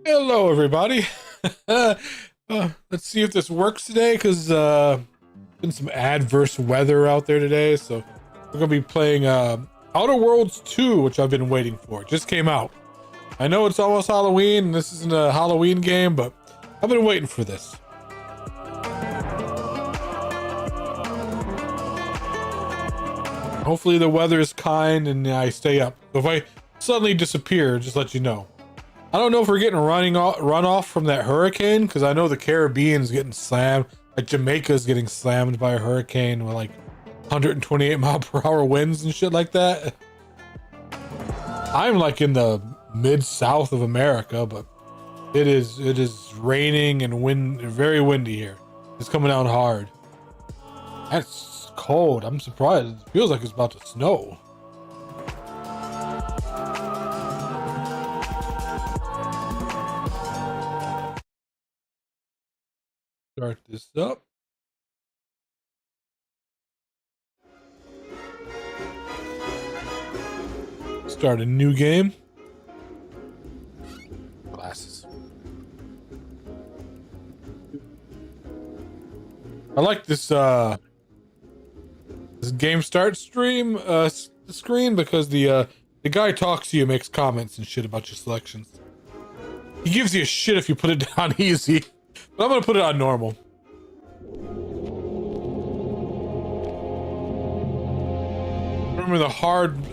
Hello, everybody. Let's see if this works today, because been some adverse weather out there today. So we're gonna be playing Outer Worlds 2, which I've been waiting for. It just came out. I know it's almost Halloween, and this isn't a Halloween game, but I've been waiting for this. Hopefully the weather is kind and I stay up. So if I suddenly disappear, just let you know. I don't know if we're getting run off from that hurricane, because I know the Caribbean's getting slammed. Like Jamaica's getting slammed by a hurricane with like 128 mile per hour winds and shit like that. I'm like in the mid-south of America, but it is raining and very windy here. It's coming down hard. That's cold. I'm surprised. It feels like it's about to snow. Start this up. Start a new game. Glasses. I like this this game start stream screen, because the guy talks to you, makes comments and shit about your selections. He gives you a shit if you put it down easy. But I'm gonna put it on normal. Remember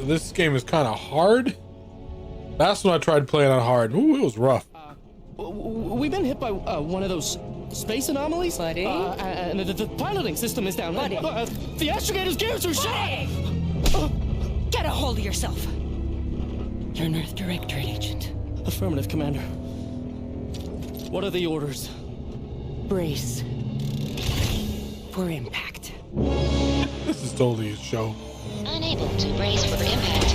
this game is kind of hard. That's when I tried playing on hard. Ooh, it was rough. We've been hit by one of those space anomalies. Buddy? And the piloting system is down. Buddy? The astrogator's gears are shot! Get a hold of yourself. You're an Earth Directorate agent. Affirmative, Commander. What are the orders? Brace for impact. This is totally a show. Unable to brace for impact.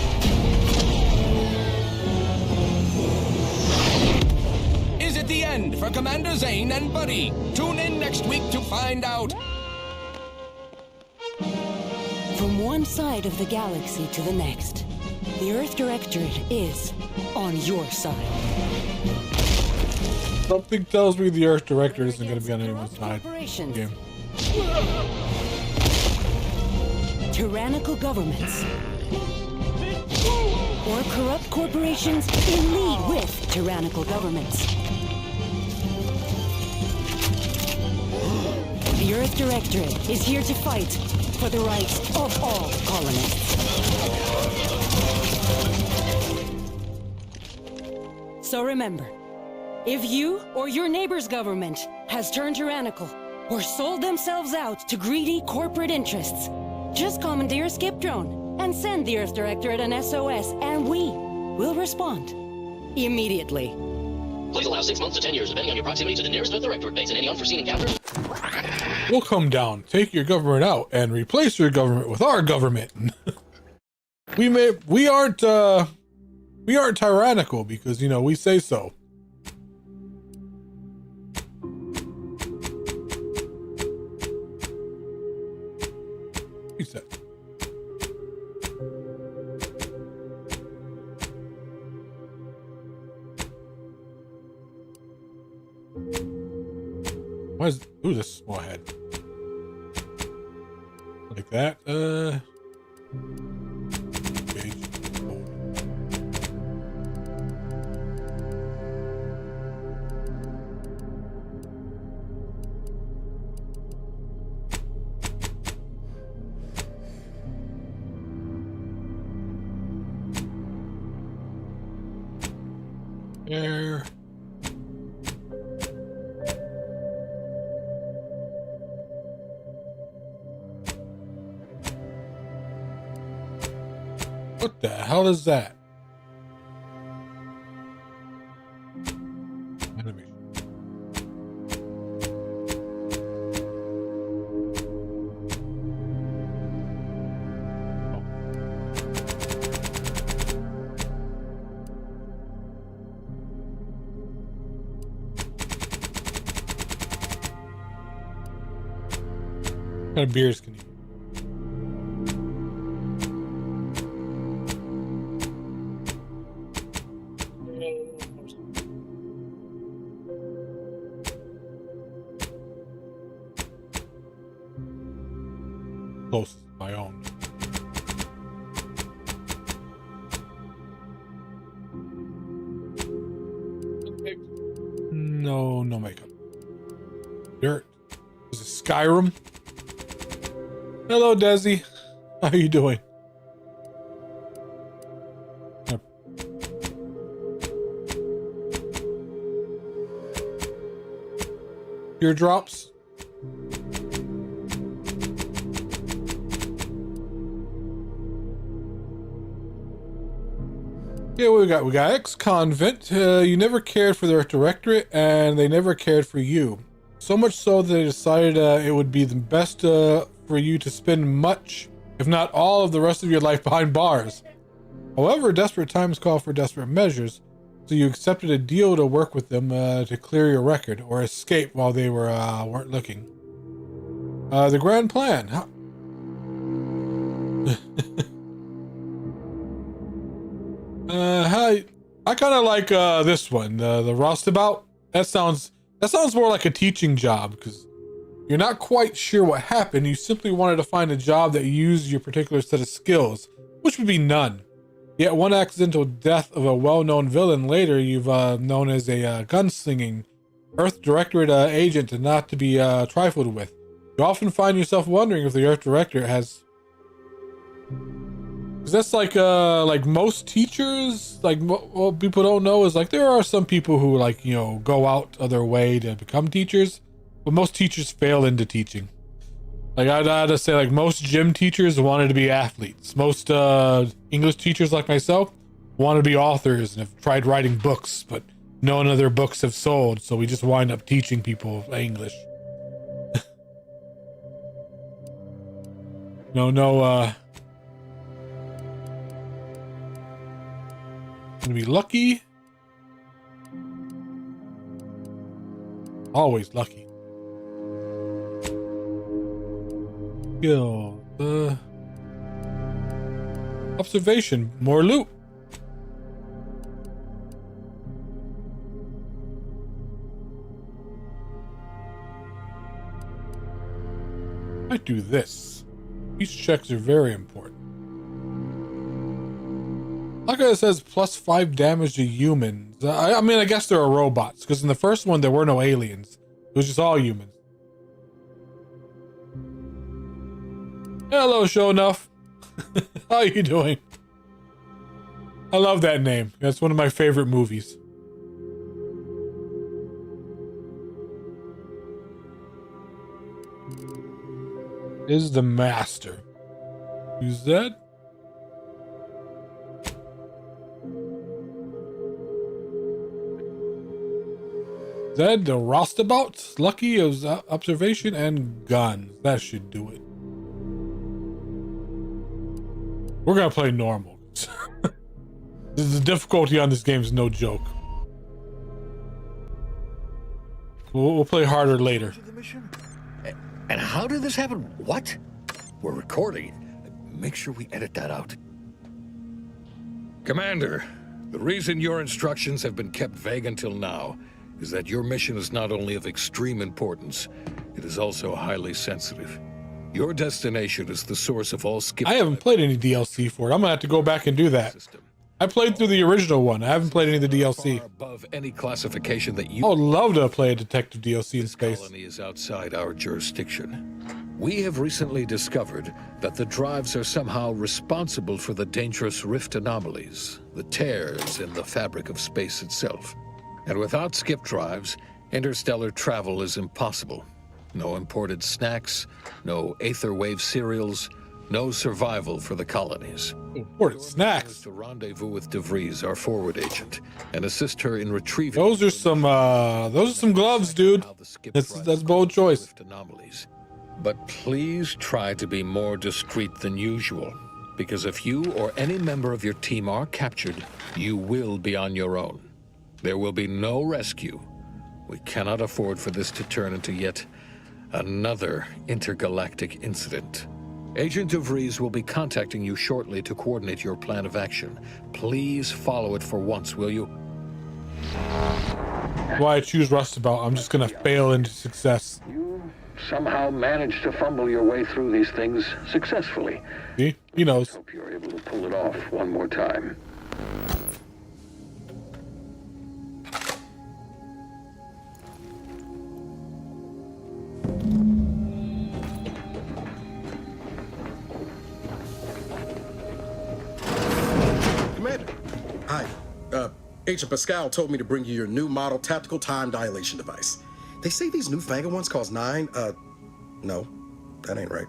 Is it the end for Commander Zane and Buddy? Tune in next week to find out. From one side of the galaxy to the next, the Earth Directorate is on your side. Something tells me the Earth Director isn't going to be on anyone's side. Corporations. Tyrannical governments. Or corrupt corporations in league with tyrannical governments. The Earth Directorate is here to fight for the rights of all colonists. So remember, if you or your neighbor's government has turned tyrannical or sold themselves out to greedy corporate interests, just commandeer a skip drone and send the Earth Directorate an SOS, and we will respond immediately. Please allow 6 months to 10 years, depending on your proximity to the nearest Earth Directorate base and any unforeseen encounters. We'll come down, take your government out, and replace your government with our government. we aren't tyrannical because, you know, we say so. Reset. Why is, ooh, this small head. Like that, page. There. What the hell is that? Animation. kind of beers can you? Close to my own. No, no makeup. Dirt. This is Skyrim. Hello, Desi. How are you doing? Teardrops. Yeah, we got ex-convent. You never cared for their directorate, and they never cared for you. So much so that they decided it would be the best for you to spend much, if not all, of the rest of your life behind bars. However, desperate times call for desperate measures, so you accepted a deal to work with them to clear your record or escape while they weren't looking. The grand plan. Hi. I kind of like this one, the roustabout. That sounds more like a teaching job, because you're not quite sure what happened. You simply wanted to find a job that used your particular set of skills, which would be none. Yet one accidental death of a well-known villain later, you've known as a gunslinging Earth Directorate agent, and not to be trifled with. You often find yourself wondering if the Earth Directorate has... Because that's like most teachers, like what people don't know is like there are some people who like, you know, go out of their way to become teachers, but most teachers fail into teaching. Like I'd have to say, like most gym teachers wanted to be athletes. Most English teachers like myself want to be authors and have tried writing books, but none of their books have sold, so we just wind up teaching people English. Gonna be lucky. Always lucky. Skill. Observation. More loot. I do this. These checks are very important. Like it says, +5 damage to humans. I mean, I guess there are robots, because in the first one there were no aliens. It was just all humans. Hello, Show Enough. How are you doing? I love that name. That's one of my favorite movies. Is the master. Who's that? Zed, the roustabout, lucky is observation and guns. That should do it. We're gonna play normal. The difficulty on this game is no joke. We'll play harder later. And how did this happen? What? We're recording. Make sure we edit that out. Commander, the reason your instructions have been kept vague until now is that your mission is not only of extreme importance, it is also highly sensitive. Your destination is the source of all skip. I haven't played any DLC for it. I'm gonna have to go back and do that. I played through the original one. I haven't played any of the DLC. Far above any classification that you. I would love to play a detective DLC in space. This colony is outside our jurisdiction. We have recently discovered that the drives are somehow responsible for the dangerous rift anomalies, the tears in the fabric of space itself. And without skip drives, interstellar travel is impossible. No imported snacks, no aether wave cereals, no survival for the colonies. Imported snacks. To rendezvous with DeVries, our forward agent, and assist her in retrieving. Those are some gloves, dude. That's bold choice. Anomalies. But please try to be more discreet than usual, because if you or any member of your team are captured, you will be on your own. There will be no rescue. We cannot afford for this to turn into yet Another intergalactic incident. Agent DeVries will be contacting you shortly to coordinate your plan of action. Please follow it for once, will you? Why I choose Rustabout, I'm just gonna fail into success. You somehow managed to fumble your way through these things successfully. See? He knows. Hope you're able to pull it off one more time. Commander. Hi. Agent Pascal told me to bring you your new model tactical time dilation device. They say these newfangled ones cause no, that ain't right.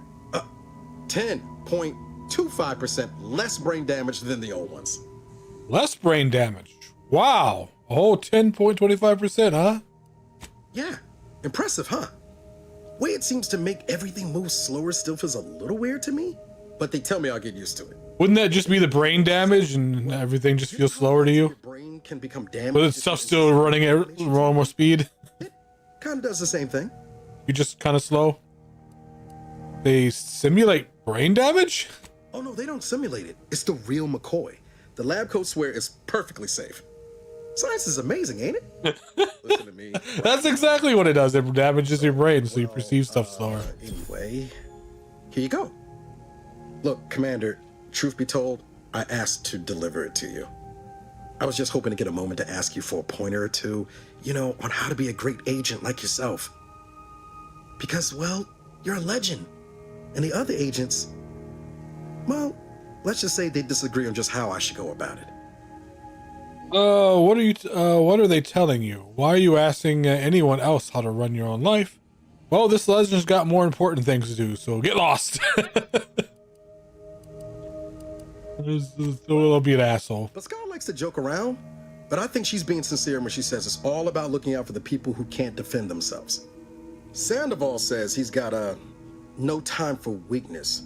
10.25% less brain damage than the old ones. Less brain damage. Wow. A whole 10.25%, huh? Yeah, impressive, huh? Way it seems to make everything move slower still feels a little weird to me, but they tell me I'll get used to it. Wouldn't that just be the brain damage and everything just feels slower to you? Your brain can become damaged. But it's stuff still running at normal speed. It kind of does the same thing. You just kind of slow. They simulate brain damage? Oh no, they don't simulate it. It's the real McCoy. The lab coats swear it's perfectly safe. Science is amazing, ain't it? Listen to me. That's exactly what it does. It damages your brain so you perceive stuff slower. Anyway, here you go. Look, Commander, truth be told, I asked to deliver it to you. I was just hoping to get a moment to ask you for a pointer or two, on how to be a great agent like yourself. Because, well, you're a legend. And the other agents, well, let's just say they disagree on just how I should go about it. What are they telling you? Why are you asking anyone else how to run your own life? Well, this legend's got more important things to do, so get lost. It'll be an asshole. Pascal likes to joke around, but I think she's being sincere when she says it's all about looking out for the people who can't defend themselves. Sandoval says he's got no time for weakness.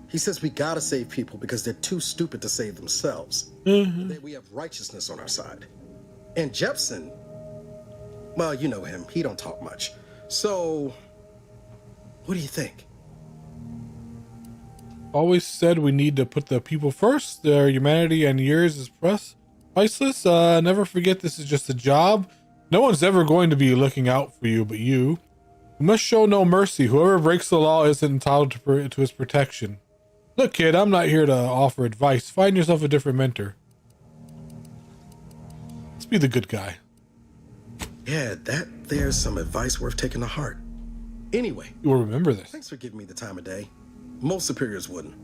He says we gotta save people because they're too stupid to save themselves. And that we have righteousness on our side. And Jepson, well, you know him. He don't talk much. So, what do you think? Always said we need to put the people first. Their humanity and yours is priceless. Never forget this is just a job. No one's ever going to be looking out for you but you. You must show no mercy. Whoever breaks the law isn't entitled to his protection. Look, kid, I'm not here to offer advice. Find yourself a different mentor. Let's be the good guy. Yeah, there's some advice worth taking to heart. Anyway, You will remember this. thanks for giving me the time of day. Most superiors wouldn't.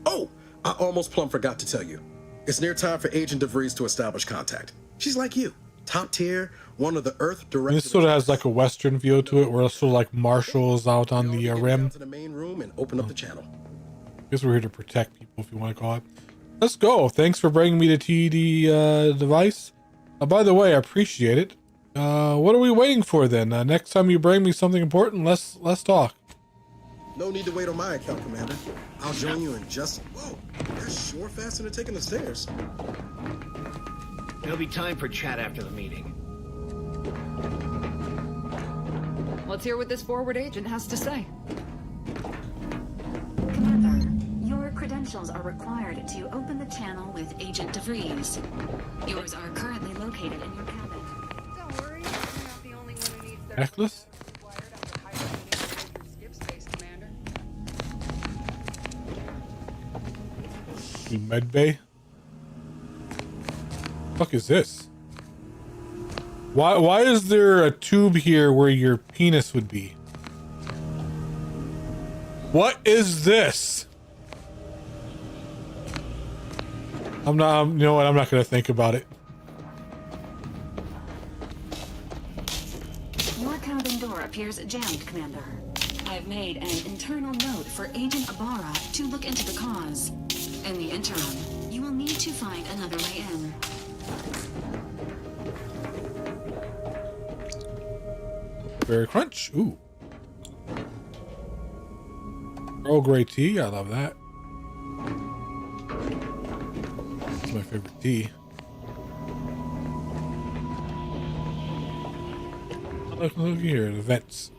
Oh, I almost plumb forgot to tell you. It's near time for Agent DeVries to establish contact. She's like you, top tier, one of the Earth And directors. this sort of has like a Western feel to it, where it's sort of like marshals out on the rim. To the main room and open up the channel. Guess we're here to protect people, if you want to call it. Let's go. Thanks for bringing me the TD device. By the way, I appreciate it. What are we waiting for then? Next time you bring me something important, let's talk. No need to wait on my account, Commander. I'll join you in just... Whoa, that's sure faster than taking the stairs. There'll be time for chat after the meeting. Let's hear what this forward agent has to say. Commander, your credentials are required to open the channel with Agent DeVries. Yours are currently located in your cabin. Don't worry, you're not the only one who needs their Necklace? required after hiring skip space, Commander. The med bay. Fuck is this? Why is there a tube here where your penis would be? What is this? You know what? I'm not gonna think about it. Your cabin door appears jammed, Commander. I've made an internal note for Agent Ibarra to look into the cause. In the interim, you will need to find another way in. Berry crunch. Ooh. Earl Grey tea. I love that. It's my favorite tea. Look here, the vents.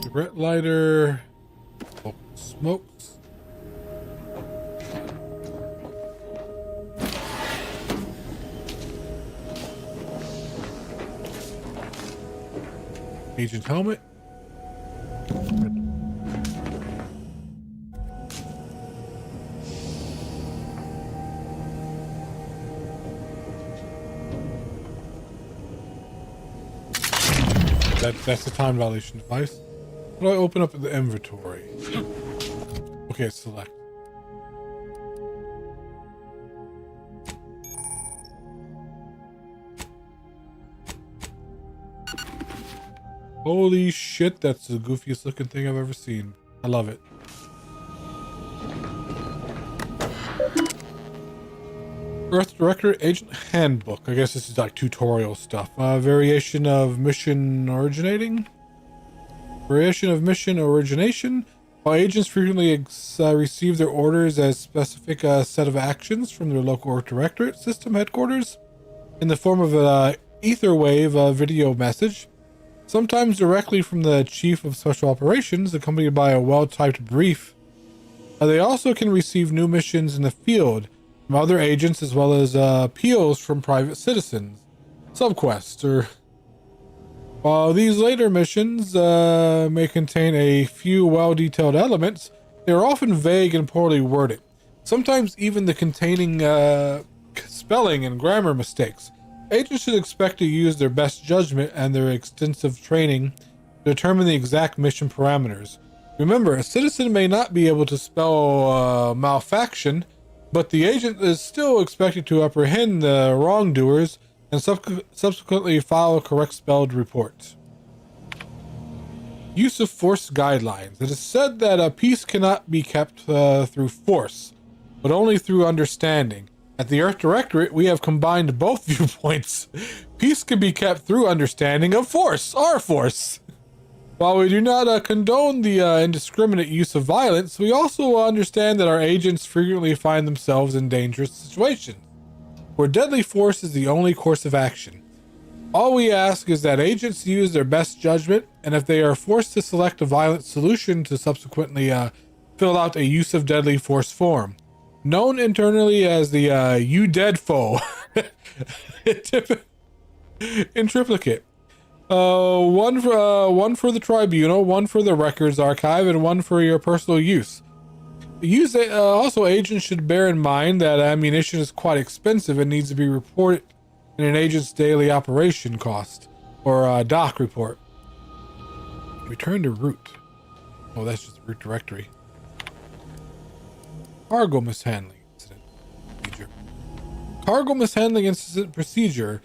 cigarette lighter. Smokes. Agent helmet. That's the time dilation device. How do I open up the inventory? Okay, select. Holy shit, that's the goofiest looking thing I've ever seen. I love it. Earth Director Agent Handbook. I guess this is like tutorial stuff. Variation of mission originating. Variation of mission origination. While agents frequently receive their orders as specific set of actions from their local Earth Directorate system headquarters in the form of an ether wave video message, sometimes directly from the Chief of Special Operations, accompanied by a well-typed brief. They also can receive new missions in the field from other agents, as well as appeals from private citizens, subquests. While these later missions may contain a few well-detailed elements, they are often vague and poorly worded, sometimes even containing spelling and grammar mistakes. Agents should expect to use their best judgment and their extensive training to determine the exact mission parameters. Remember, a citizen may not be able to spell malfaction, but the agent is still expected to apprehend the wrongdoers and subsequently file correct spelled reports. Use of force guidelines. It is said that a peace cannot be kept through force, but only through understanding. At the Earth Directorate, we have combined both viewpoints. Peace can be kept through understanding of force, our force. While we do not condone the indiscriminate use of violence, we also understand that our agents frequently find themselves in dangerous situations, where deadly force is the only course of action. All we ask is that agents use their best judgment, and if they are forced to select a violent solution, to subsequently fill out a use of deadly force form, known internally as the "you dead foe" in triplicate. One for the tribunal, one for the records archive, and one for your personal use. Also, agents should bear in mind that ammunition is quite expensive and needs to be reported in an agent's daily operation cost, or doc report. Return to route. Oh, that's just the route directory. Cargo mishandling incident procedure. Cargo mishandling incident procedure.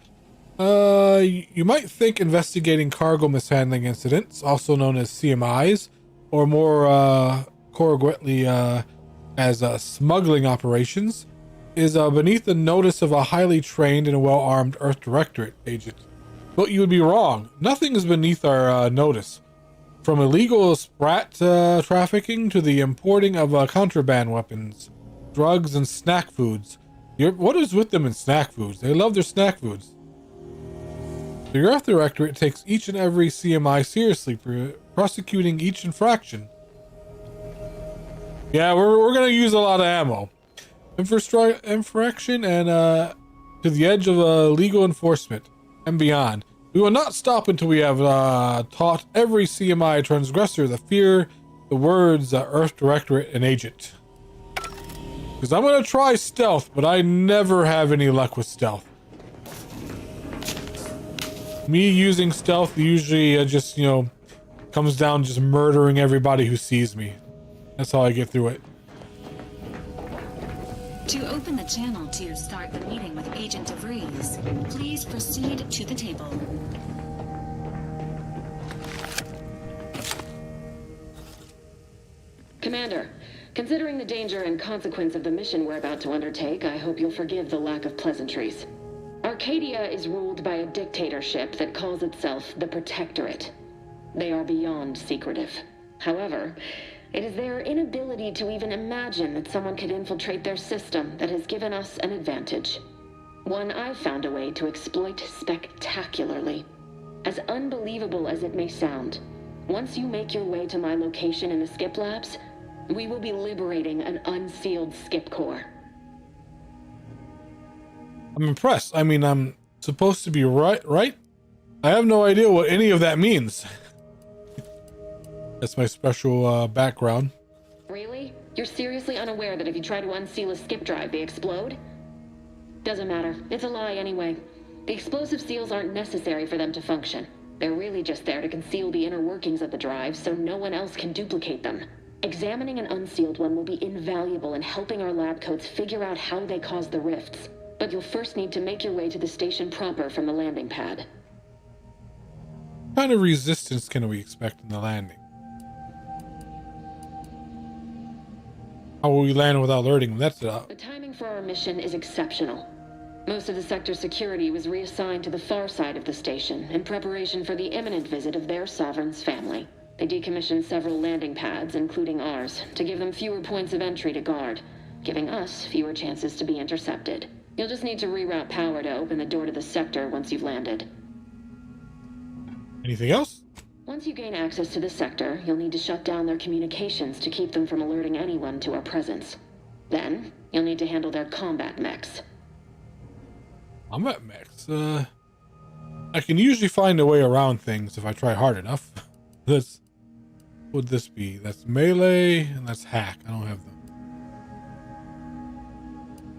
You might think investigating cargo mishandling incidents, also known as CMIs, or more correctly as smuggling operations, is beneath the notice of a highly trained and well-armed Earth Directorate agent. But you would be wrong. Nothing is beneath our notice. From illegal sprat trafficking to the importing of contraband weapons, drugs, and snack foods. What is with them in snack foods? They love their snack foods. The Earth Directorate takes each and every CMI seriously, prosecuting each infraction. Yeah, we're gonna use a lot of ammo. Infraction and to the edge of legal enforcement and beyond. We will not stop until we have taught every CMI transgressor the fear, the words Earth Directorate and agent. Because I'm gonna try stealth, but I never have any luck with stealth. Me using stealth usually just, comes down just murdering everybody who sees me. That's how I get through it. To open the channel to start the meeting with Agent DeVries, please proceed to the table. Commander, considering the danger and consequence of the mission we're about to undertake, I hope you'll forgive the lack of pleasantries. Arcadia is ruled by a dictatorship that calls itself the Protectorate. They are beyond secretive. However, it is their inability to even imagine that someone could infiltrate their system that has given us an advantage. One I've found a way to exploit spectacularly. As unbelievable as it may sound, Once you make your way to my location in the skip labs, we will be liberating an unsealed skip core. I'm impressed. I mean, I'm supposed to be right? I have no idea what any of that means. That's my special background. Really? You're seriously unaware that if you try to unseal a skip drive, they explode? Doesn't matter. It's a lie anyway. The explosive seals aren't necessary for them to function. They're really just there to conceal the inner workings of the drive so no one else can duplicate them. Examining an unsealed one will be invaluable in helping our lab coats figure out how they cause the rifts. But you'll first need to make your way to the station proper from the landing pad. What kind of resistance can we expect in the landing? How will we land without alerting them? That's it. The timing for our mission is exceptional. Most of the sector's security was reassigned to the far side of the station in preparation for the imminent visit of their sovereign's family. They decommissioned several landing pads, including ours, to give them fewer points of entry to guard, giving us fewer chances to be intercepted. You'll just need to reroute power to open the door to the sector once you've landed. Anything else? Once you gain access to the sector, you'll need to shut down their communications to keep them from alerting anyone to our presence. Then, you'll need to handle their combat mechs. Combat mechs? I can usually find a way around things if I try hard enough. What would this be? That's melee, and that's hack. I don't have them.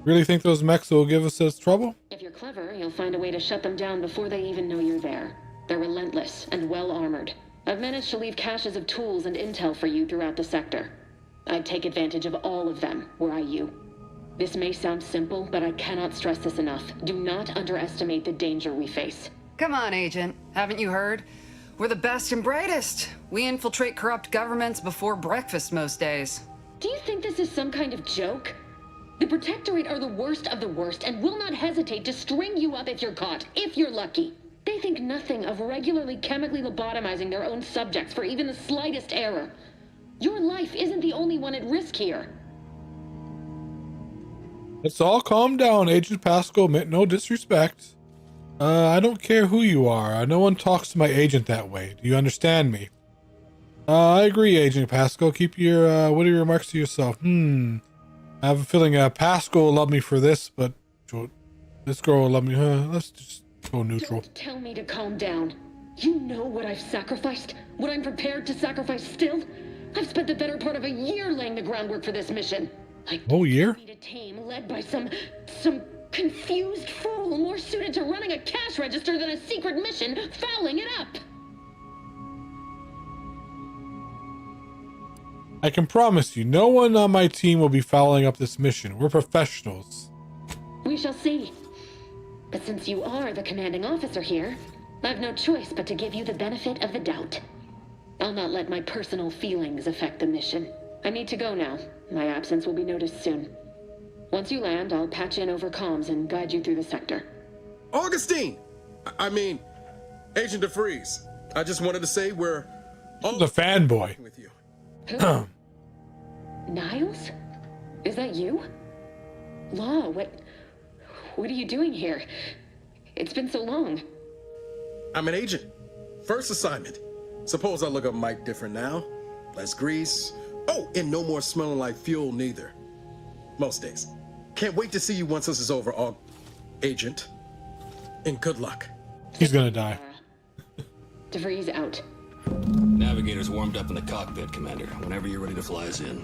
Really think those mechs will give us trouble? If you're clever, you'll find a way to shut them down before they even know you're there. They're relentless and well-armored. I've managed to leave caches of tools and intel for you throughout the sector. I'd take advantage of all of them, were I you. This may sound simple, but I cannot stress this enough. Do not underestimate the danger we face. Come on, Agent. Haven't you heard? We're the best and brightest. We infiltrate corrupt governments before breakfast most days. Do you think this is some kind of joke? The Protectorate are the worst of the worst and will not hesitate to string you up if you're caught, if you're lucky. They think nothing of regularly chemically lobotomizing their own subjects for even the slightest error. Your life isn't the only one at risk here. Let's all calm down, Agent Pascal. No disrespect. I don't care who you are. No one talks to my agent that way. Do you understand me? I agree, Agent Pascal. Keep your witty remarks to yourself. I have a feeling Pascal will love me for this, but this girl will love me. Let's just go neutral. Don't tell me to calm down. You know what I've sacrificed? What I'm prepared to sacrifice still? I've spent the better part of a year laying the groundwork for this mission. Whole year? Need a team led by some confused fool more suited to running a cash register than a secret mission, fouling it up. I can promise you, no one on my team will be fouling up this mission. We're professionals. We shall see. But since you are the commanding officer here, I've no choice but to give you the benefit of the doubt. I'll not let my personal feelings affect the mission. I need to go now. My absence will be noticed soon. Once you land, I'll patch in over comms and guide you through the sector. Augustine! I mean, Agent DeFreeze. I just wanted to say we're all the fanboy with you. Who? Niles? Is that you? Law, what are you doing here? It's been so long. I'm an agent. First assignment. Suppose I look up Mike different now. Less grease. Oh, and no more smelling like fuel neither. Most days. Can't wait to see you once this is over, Agent. And good luck. He's gonna die. DeFreeze out. Navigator's warmed up in the cockpit, Commander. Whenever you're ready to fly us in.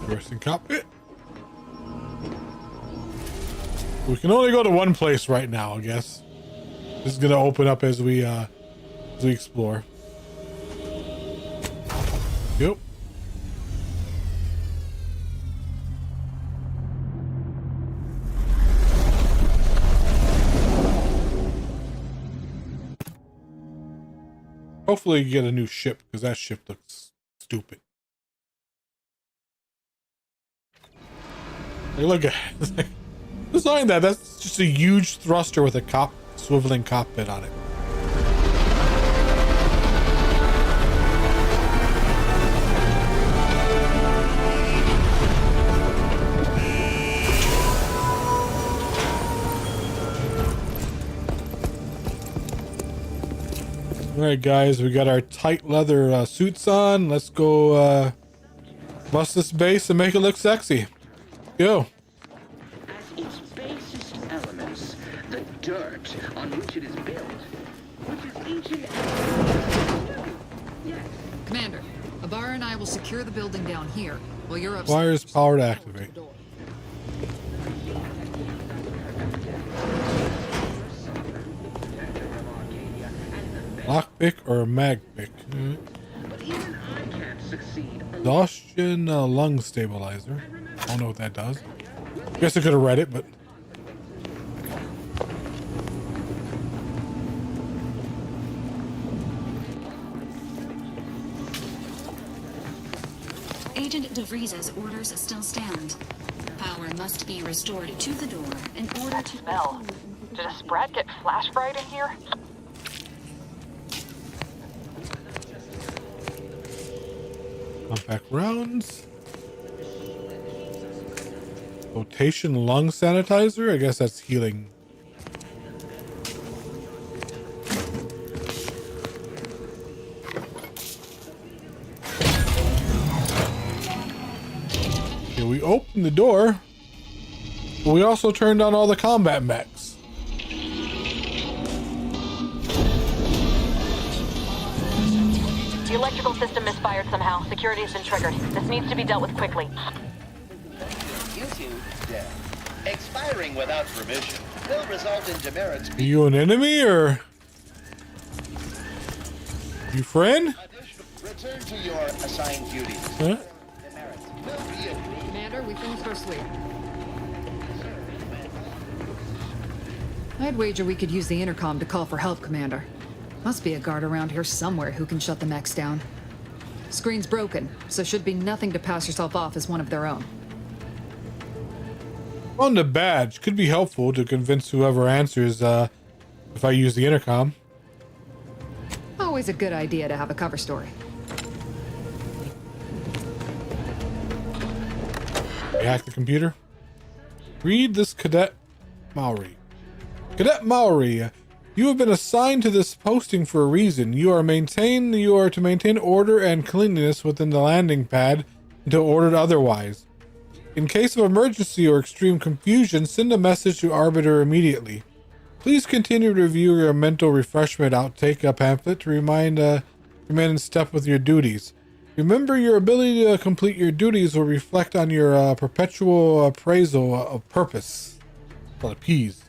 Rest in cockpit. We can only go to one place right now, I guess. This is gonna open up as we explore. Yep. Hopefully you get a new ship, because that ship looks stupid. Hey, look at it. Design that. That's just a huge thruster with a swiveling cockpit on it. All right, guys, we got our tight leather suits on. Let's go bust this base and make it look sexy. Go. As its basest elements, the dirt on which it is built, which is ancient. Yes. Commander, Ibarra and I will secure the building down here while you're up. Wires power to activate. Lockpick or mag pick? But even I can't succeed. Exhaustion lung stabilizer. I don't know what that does. Guess I could have read it, but Agent DeVries's orders still stand. Power must be restored to the door in order to... Smell. Did a Sprat get flash fried in here? compact rounds. Rotation lung sanitizer. I guess that's healing. Okay, we opened the door, but we also turned on all the combat mechs. The electrical system misfired somehow. Security has been triggered. This needs to be dealt with quickly. Death. Expiring without permission will result in demerits. Are you an enemy or you friend? Return to your assigned duties. Huh? Commander, we finished our sweep. I'd wager we could use the intercom to call for help, Commander. Must be a guard around here somewhere who can shut the mechs down. Screen's broken, so should be nothing to pass yourself off as one of their own. On the badge could be helpful to convince whoever answers if I use the intercom. Always a good idea to have a cover story. Hack the computer. Read this, Cadet Maori. Cadet Maori, you have been assigned to this posting for a reason. You are to maintain order and cleanliness within the landing pad until ordered otherwise. In case of emergency or extreme confusion, send a message to Arbiter immediately. Please continue to review your mental refreshment outtake pamphlet to remain in step with your duties. Remember, your ability to complete your duties will reflect on your perpetual appraisal of purpose. Well, P's.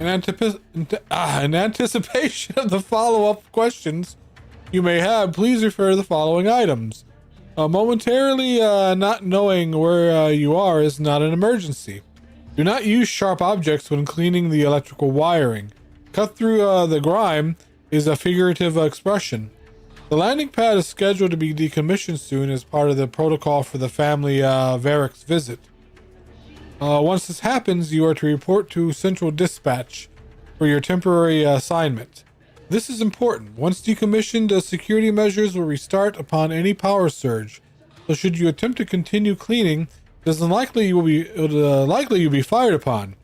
In anticipation of the follow-up questions you may have, please refer to the following items. Momentarily not knowing where you are is not an emergency. Do not use sharp objects when cleaning the electrical wiring. Cut through the grime is a figurative expression. The landing pad is scheduled to be decommissioned soon as part of the protocol for the family Varick's visit. Once this happens, you are to report to Central Dispatch for your temporary assignment. This is important. Once decommissioned, security measures will restart upon any power surge. So should you attempt to continue cleaning, it is likely you'll be fired upon.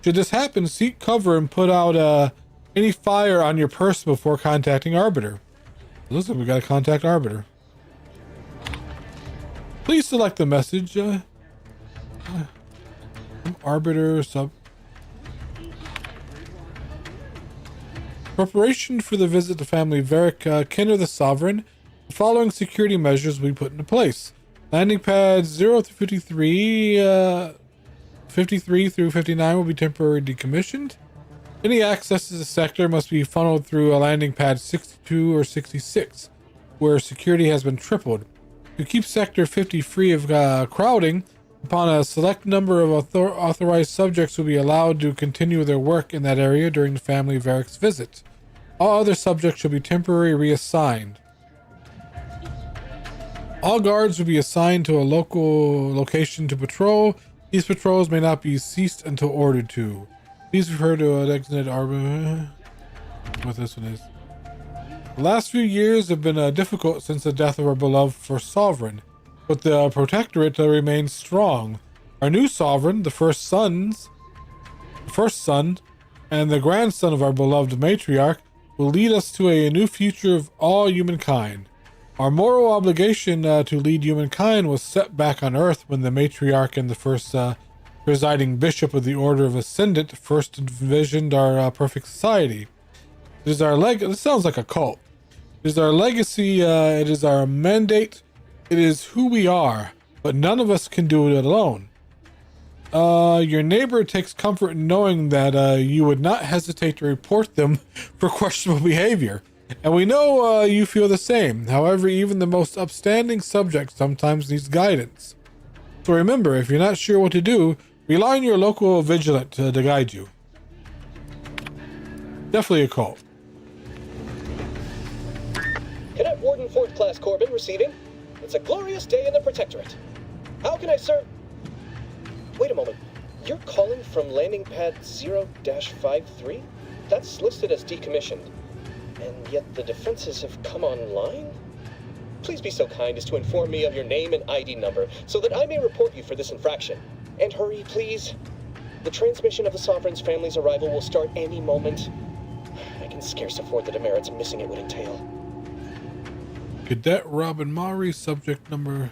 Should this happen, seek cover and put out any fire on your person before contacting Arbiter. Looks like we gotta contact Arbiter. Please select the message. Arbiter sub. Preparation for the visit to family Varick, Kenner the Sovereign. The following security measures will be put into place. Landing pads 0 through 53, 53 through 59 will be temporarily decommissioned. Any access to the sector must be funneled through a landing pad 62 or 66, where security has been tripled. To keep sector 50 free of crowding, upon a select number of authorized subjects will be allowed to continue their work in that area during the family Varick's visit. All other subjects shall be temporarily reassigned. All guards will be assigned to a local location to patrol. These patrols may not be ceased until ordered to. Please refer to an exit Arbiter. What this one is. The last few years have been difficult since the death of our beloved first sovereign, but the protectorate remains strong. Our new sovereign, the first son, and the grandson of our beloved matriarch, will lead us to a new future of all humankind. Our moral obligation to lead humankind was set back on Earth when the matriarch and the first presiding bishop of the Order of Ascendant first envisioned our perfect society. It is our this sounds like a cult. It is our legacy, it is our mandate, it is who we are, but none of us can do it alone. Your neighbor takes comfort in knowing that you would not hesitate to report them for questionable behavior. And we know you feel the same. However, even the most upstanding subject sometimes needs guidance. So remember, if you're not sure what to do, rely on your local vigilant to guide you. Definitely a cult. Cadet Warden 4th Class Corbin receiving. It's a glorious day in the Protectorate. How can I serve? Wait a moment. You're calling from landing pad 0-53? That's listed as decommissioned. And yet the defenses have come online? Please be so kind as to inform me of your name and ID number so that I may report you for this infraction. And hurry, please. The transmission of the Sovereign's family's arrival will start any moment. I can scarce afford the demerits missing it would entail. Cadet Robin Maury, subject number.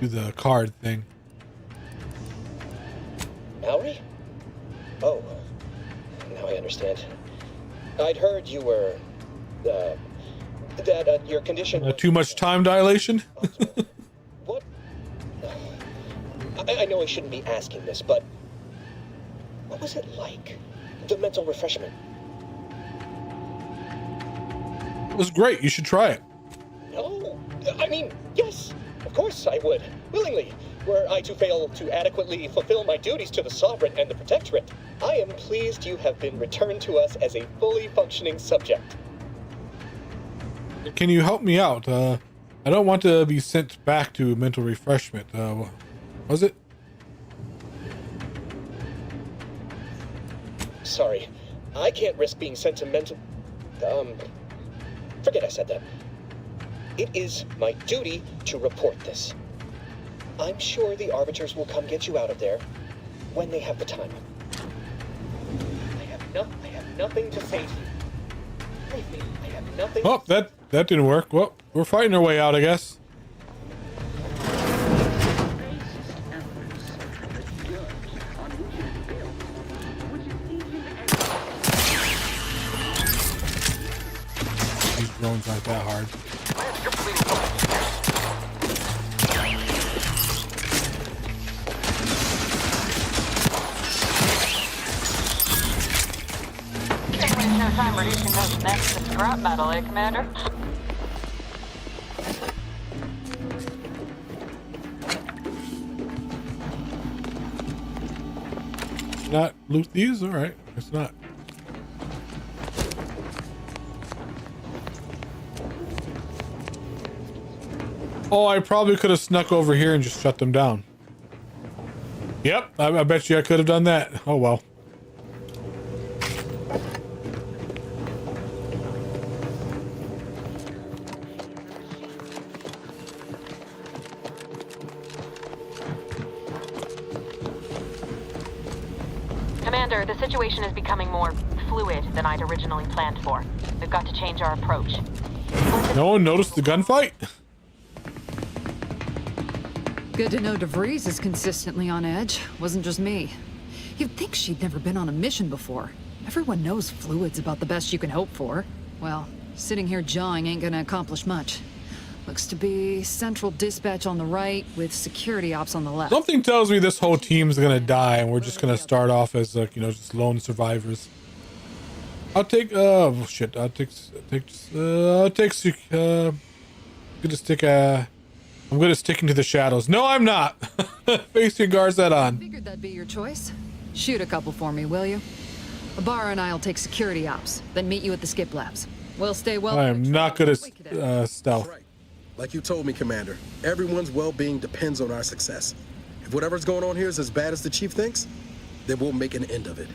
Do the card thing. Maury? Oh, now I understand. I'd heard you were, that your condition... Too much time dilation? What? I know I shouldn't be asking this, but what was it like? The mental refreshment? It was great. You should try it. No, I mean, yes, of course I would, willingly. Were I to fail to adequately fulfill my duties to the Sovereign and the Protectorate, I am pleased you have been returned to us as a fully functioning subject. Can you help me out? I don't want to be sent back to mental refreshment. Was it? Sorry, I can't risk being sent to mental... forget I said that. It is my duty to report this. I'm sure the Arbiters will come get you out of there when they have the time. I have nothing to say to you. Believe me, I have nothing... Oh, that didn't work. Well, we're fighting our way out, I guess. These drones aren't that hard. No time reducing those mechs to scrap metal, eh, Commander? Not loot these? Alright, it's not. Oh, I probably could have snuck over here and just shut them down. Yep, I bet you I could have done that. Oh well. Commander, the situation is becoming more fluid than I'd originally planned for. We've got to change our approach. No one noticed the gunfight? Good to know DeVries is consistently on edge. Wasn't just me. You'd think she'd never been on a mission before. Everyone knows fluid's about the best you can hope for. Well, sitting here jawing ain't gonna accomplish much. Looks to be central dispatch on the right with security ops on the left. Something tells me this whole team's gonna die and we're just gonna start off as like, you know, just lone survivors. I'll take gonna stick I'm gonna stick into the shadows. No, I'm not. Face your guards head on. Figured that'd be your choice. Shoot a couple for me, will you? Ibarra and I'll take security ops, then meet you at the skip labs. We'll stay well. I am not good at stealth. Right. Like you told me, Commander, everyone's well-being depends on our success. If whatever's going on here is as bad as the Chief thinks, then we'll make an end of it.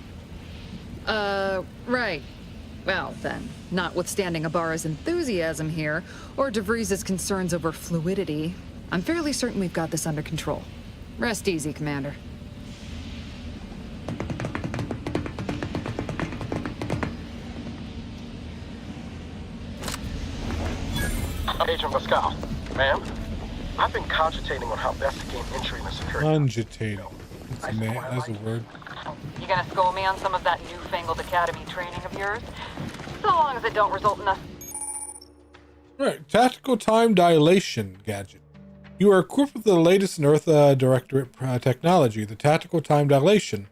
Right. Well, then, notwithstanding Ibarra's enthusiasm here, or DeVries' concerns over fluidity, I'm fairly certain we've got this under control. Rest easy, Commander. Agent Pascal. Ma'am, I've been cogitating on how best to gain entry in the security. Cogitating. That's a word. You gonna school me on some of that newfangled academy training of yours? So long as it don't result in us. Right, tactical time dilation gadget. You are equipped with the latest in Earth Directorate technology. The tactical time dilation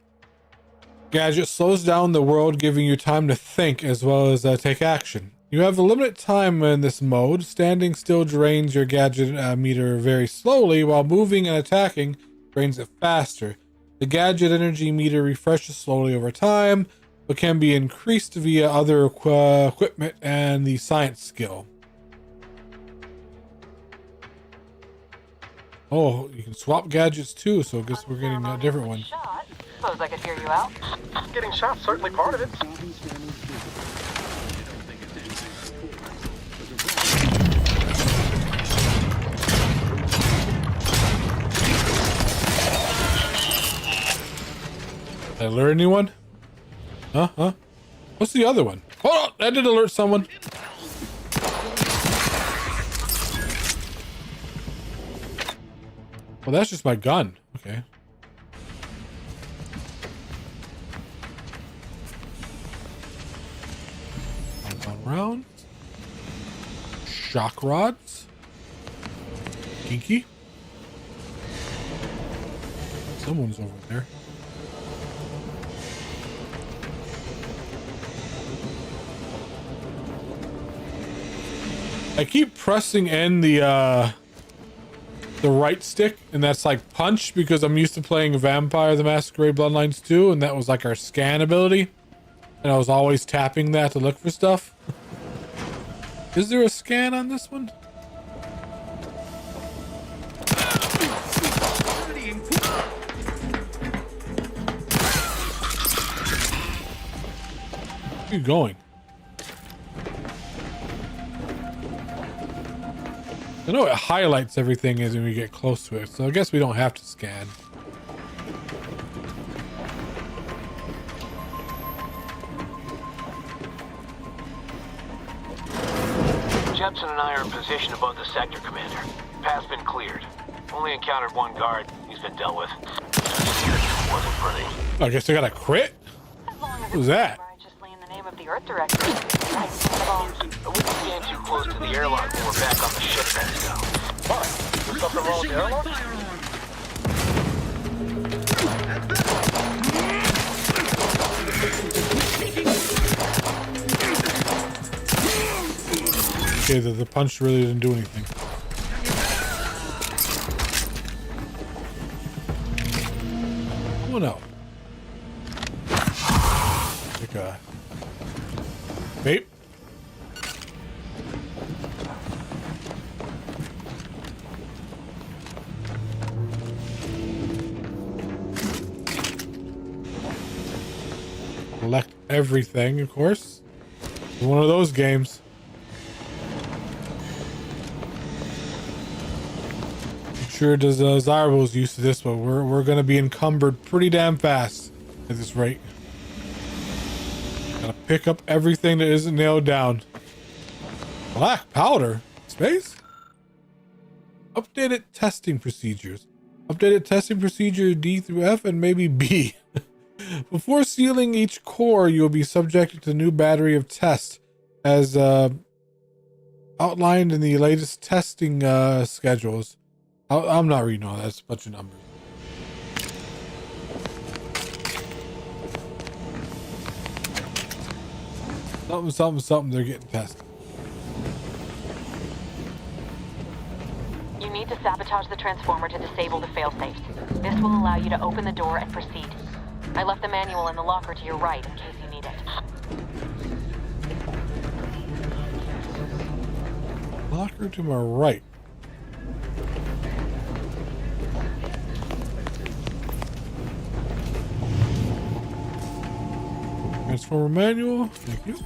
gadget slows down the world, giving you time to think as well as take action. You have a limited time in this mode. Standing still drains your gadget meter very slowly, while moving and attacking drains it faster. The gadget energy meter refreshes slowly over time, but can be increased via other equipment and the science skill. Oh, you can swap gadgets too, so I guess we're getting a different one. Suppose I could hear you out. Getting shot, certainly part of it. Did I alert anyone? Huh? What's the other one? Oh, that did alert someone. Well, that's just my gun. Okay. Rounds. Shock rods. Kinky. Someone's over there. I keep pressing in the right stick, and that's like punch, because I'm used to playing Vampire the Masquerade Bloodlines 2, and that was like our scan ability, and I was always tapping that to look for stuff. Is there a scan on this one? Where are you going? I know it highlights everything as when we get close to it, so I guess we don't have to scan. Jepson and I are in position above the sector, Commander. Path's been cleared. Only encountered one guard. He's been dealt with. Wasn't pretty. I guess I got a crit? Who's that? In the name of the Earth Director. We wouldn't stand too close to the airlock when we're back on the ship then, so. What? There's something wrong with the airlock? Okay, the punch really didn't do anything. Oh no. Like a vape. Collect everything, of course. It's one of those games. I'm sure does Zyrbo's used to this, but we're gonna be encumbered pretty damn fast at this rate. Gotta pick up everything that isn't nailed down. Black powder? Space? Updated testing procedures. Updated testing procedure D through F and maybe B. Before sealing each core, you will be subjected to a new battery of tests as outlined in the latest testing schedules. I'm not reading all that. It's a bunch of numbers. Something, they're getting tested. You need to sabotage the transformer to disable the failsafes. This will allow you to open the door and proceed. I left the manual in the locker to your right in case you need it. Locker to my right. Transformer manual. Thank you.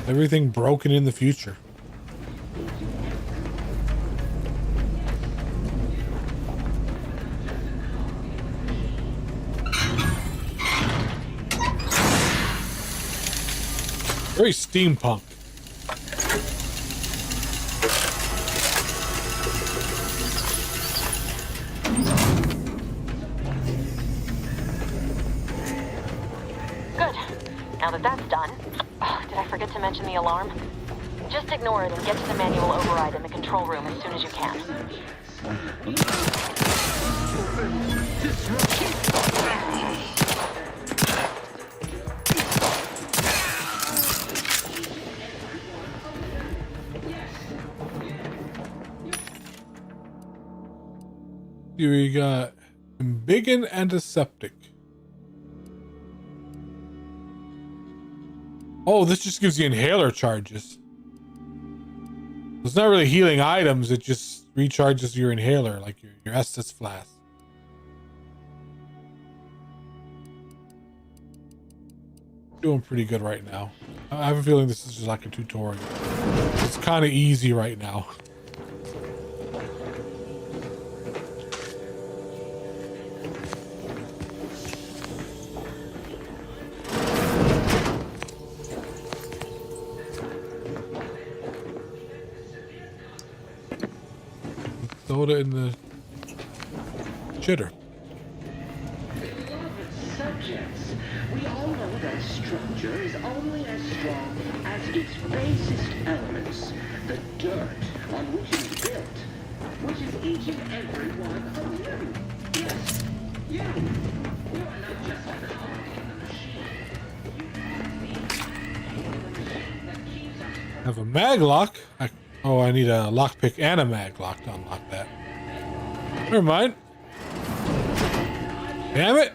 Everything broken in the future. Very steampunk. Good. Now that that's done, did I forget to mention the alarm? Just ignore it and get to the manual override in the control room as soon as you can. Here we got Embiggen Antiseptic. Oh, this just gives you inhaler charges. It's not really healing items, it just recharges your inhaler, like your Estus flask. Doing pretty good right now. I have a feeling this is just like a tutorial. It's kind of easy right now. Soda in the shitter. Subjects, we all know that structure is only as strong as its basest elements, the dirt on which it is built, which is each and every one of you. Yes, you. You are not just a cog in the machine. I have a maglock. Oh, I need a lockpick and a maglock to unlock that. Never mind. Damn it.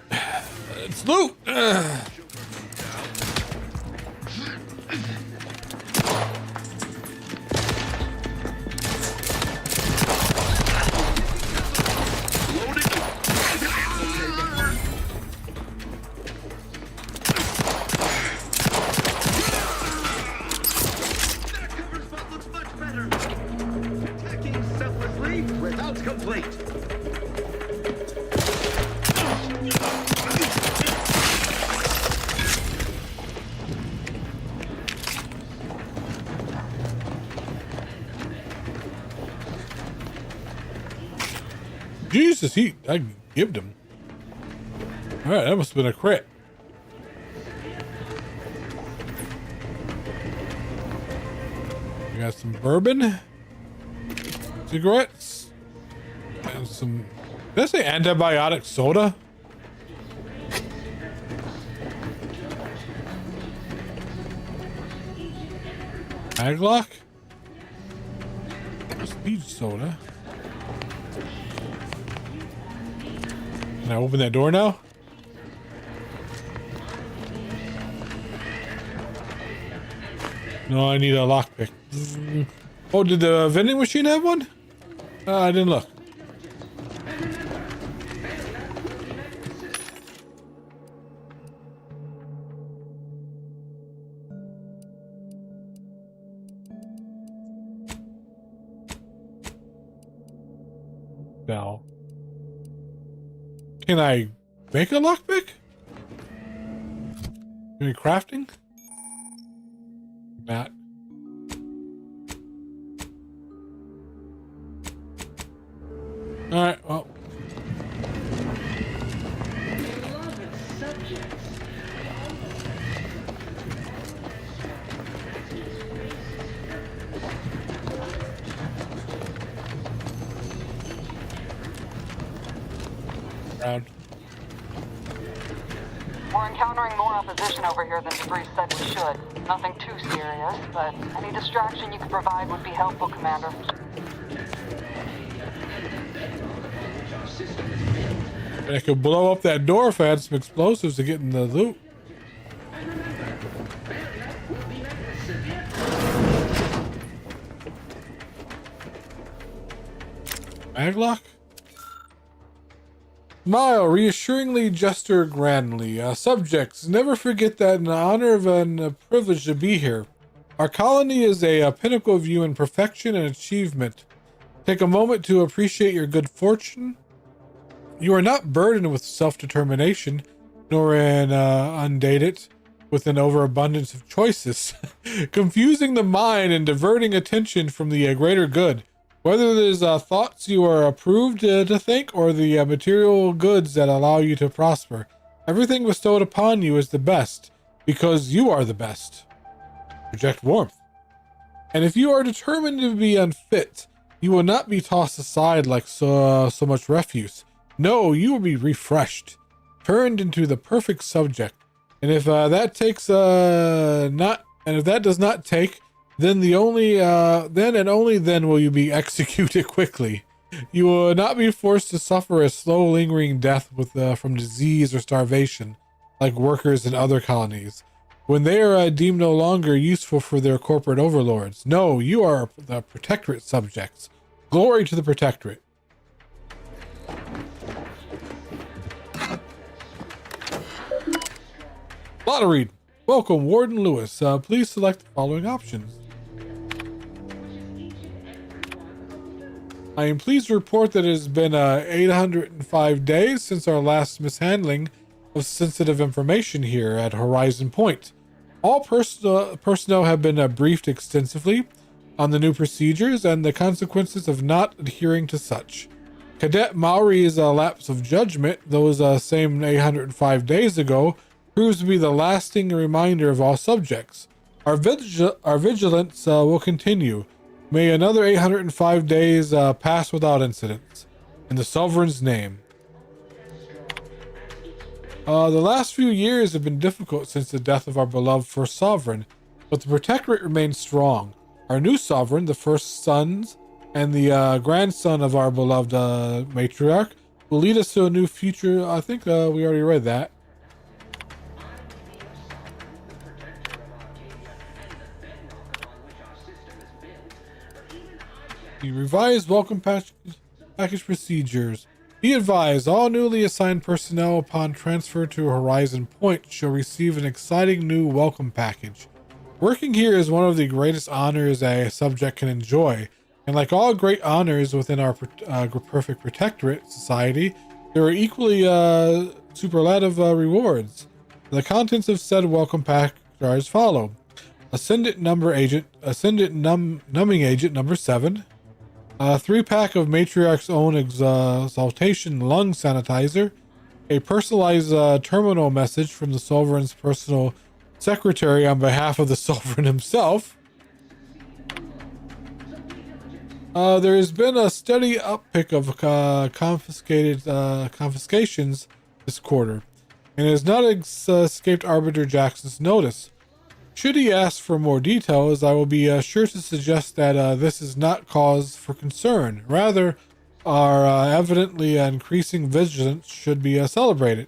It's loot. Jesus, I gived him. All right, that must have been a crit. We got some bourbon, cigarettes, and some. Did I say antibiotic soda? Maglock? Speed soda. Can I open that door now? No, I need a lockpick. Oh, did the vending machine have one? I didn't look. Now, can I make a lockpick? Any crafting? Not. All right. Well. Round. We're encountering more opposition over here than Debris said we should. Nothing too serious, but any distraction you could provide would be helpful, Commander. I could blow up that door if I had some explosives to get in the loot. Maglock? Smile reassuringly, gesture grandly. Subjects, never forget that in honor of and a privilege to be here. Our colony is a pinnacle of human perfection and achievement. Take a moment to appreciate your good fortune. You are not burdened with self-determination, nor undated. with an overabundance of choices, confusing the mind and diverting attention from the greater good. Whether it is thoughts you are approved to think or the material goods that allow you to prosper, everything bestowed upon you is the best, because you are the best. Project warmth. And if you are determined to be unfit, you will not be tossed aside like so much refuse. No, you will be refreshed, turned into the perfect subject. And if that does not take, then then and only then will you be executed quickly. You will not be forced to suffer a slow, lingering death from disease or starvation, like workers in other colonies, when they are deemed no longer useful for their corporate overlords. No, you are the Protectorate subjects. Glory to the Protectorate. Lot to read. Welcome, Warden Lewis. Please select the following options. I am pleased to report that it has been 805 days since our last mishandling of sensitive information here at Horizon Point. All personnel have been briefed extensively on the new procedures and the consequences of not adhering to such. Cadet Maori's lapse of judgment, those same 805 days ago, proves to be the lasting reminder of all subjects. Our vigilance will continue. May another 805 days pass without incidents. In the Sovereign's name. The last few years have been difficult since the death of our beloved first sovereign, but the Protectorate remains strong. Our new sovereign, the first sons and the grandson of our beloved matriarch, will lead us to a new future. I think we already read that. The revised welcome package procedures. Be advised, all newly assigned personnel upon transfer to Horizon Point shall receive an exciting new welcome package. Working here is one of the greatest honors a subject can enjoy, and like all great honors within our perfect Protectorate society, there are equally superlative rewards. The contents of said welcome package are as follow: Ascendant Numbing Agent number 7. A 3-pack of Matriarch's own Exaltation Lung Sanitizer, a personalized terminal message from the Sovereign's personal secretary on behalf of the Sovereign himself. There has been a steady uptick of confiscations this quarter, and it has not escaped Arbiter Jackson's notice. Should he ask for more details, I will be sure to suggest that this is not cause for concern. Rather, our evidently increasing vigilance should be celebrated.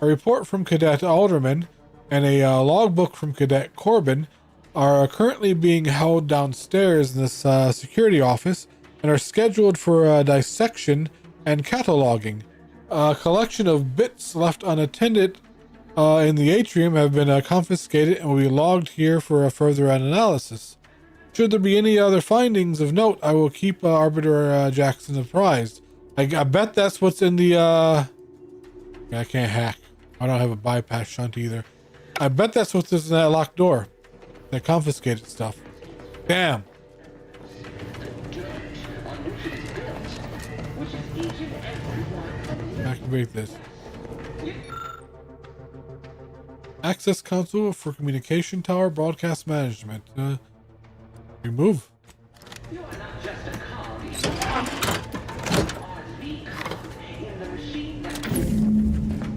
A report from Cadet Alderman and a logbook from Cadet Corbin are currently being held downstairs in this security office and are scheduled for dissection and cataloging. A collection of bits left unattended in the atrium have been confiscated and will be logged here for a further analysis. Should there be any other findings of note, I will keep Arbiter Jackson apprised. I bet that's what's in the I can't hack. I don't have a bypass shunt either. I bet that's what's in that locked door. That confiscated stuff. Damn. Activate this. Access console for communication tower broadcast management. Remove.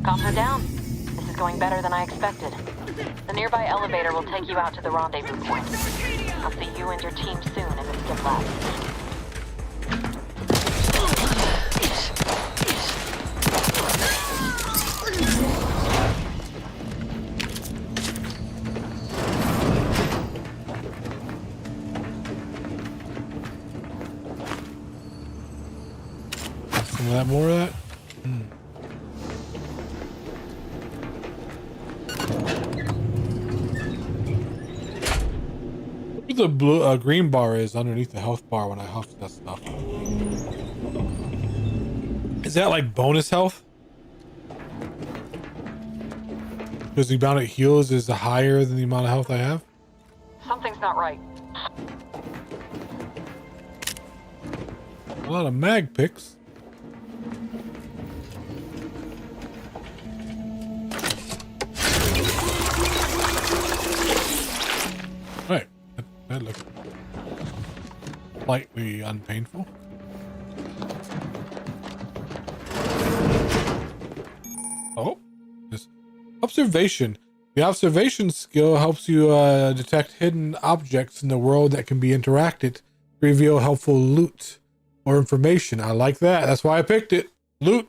Comms are down. This is going better than I expected. The nearby elevator will take you out to the rendezvous point. I'll see you and your team soon in the skip lab. More of that? Look what the blue green bar is underneath the health bar when I huff that stuff. Is that like bonus health? Because the amount it heals is higher than the amount of health I have? Something's not right. A lot of mag picks. Alright, that looks slightly unpainful. Oh, this observation. The observation skill helps you detect hidden objects in the world that can be interacted to reveal helpful loot or information. I like that. That's why I picked it. Loot.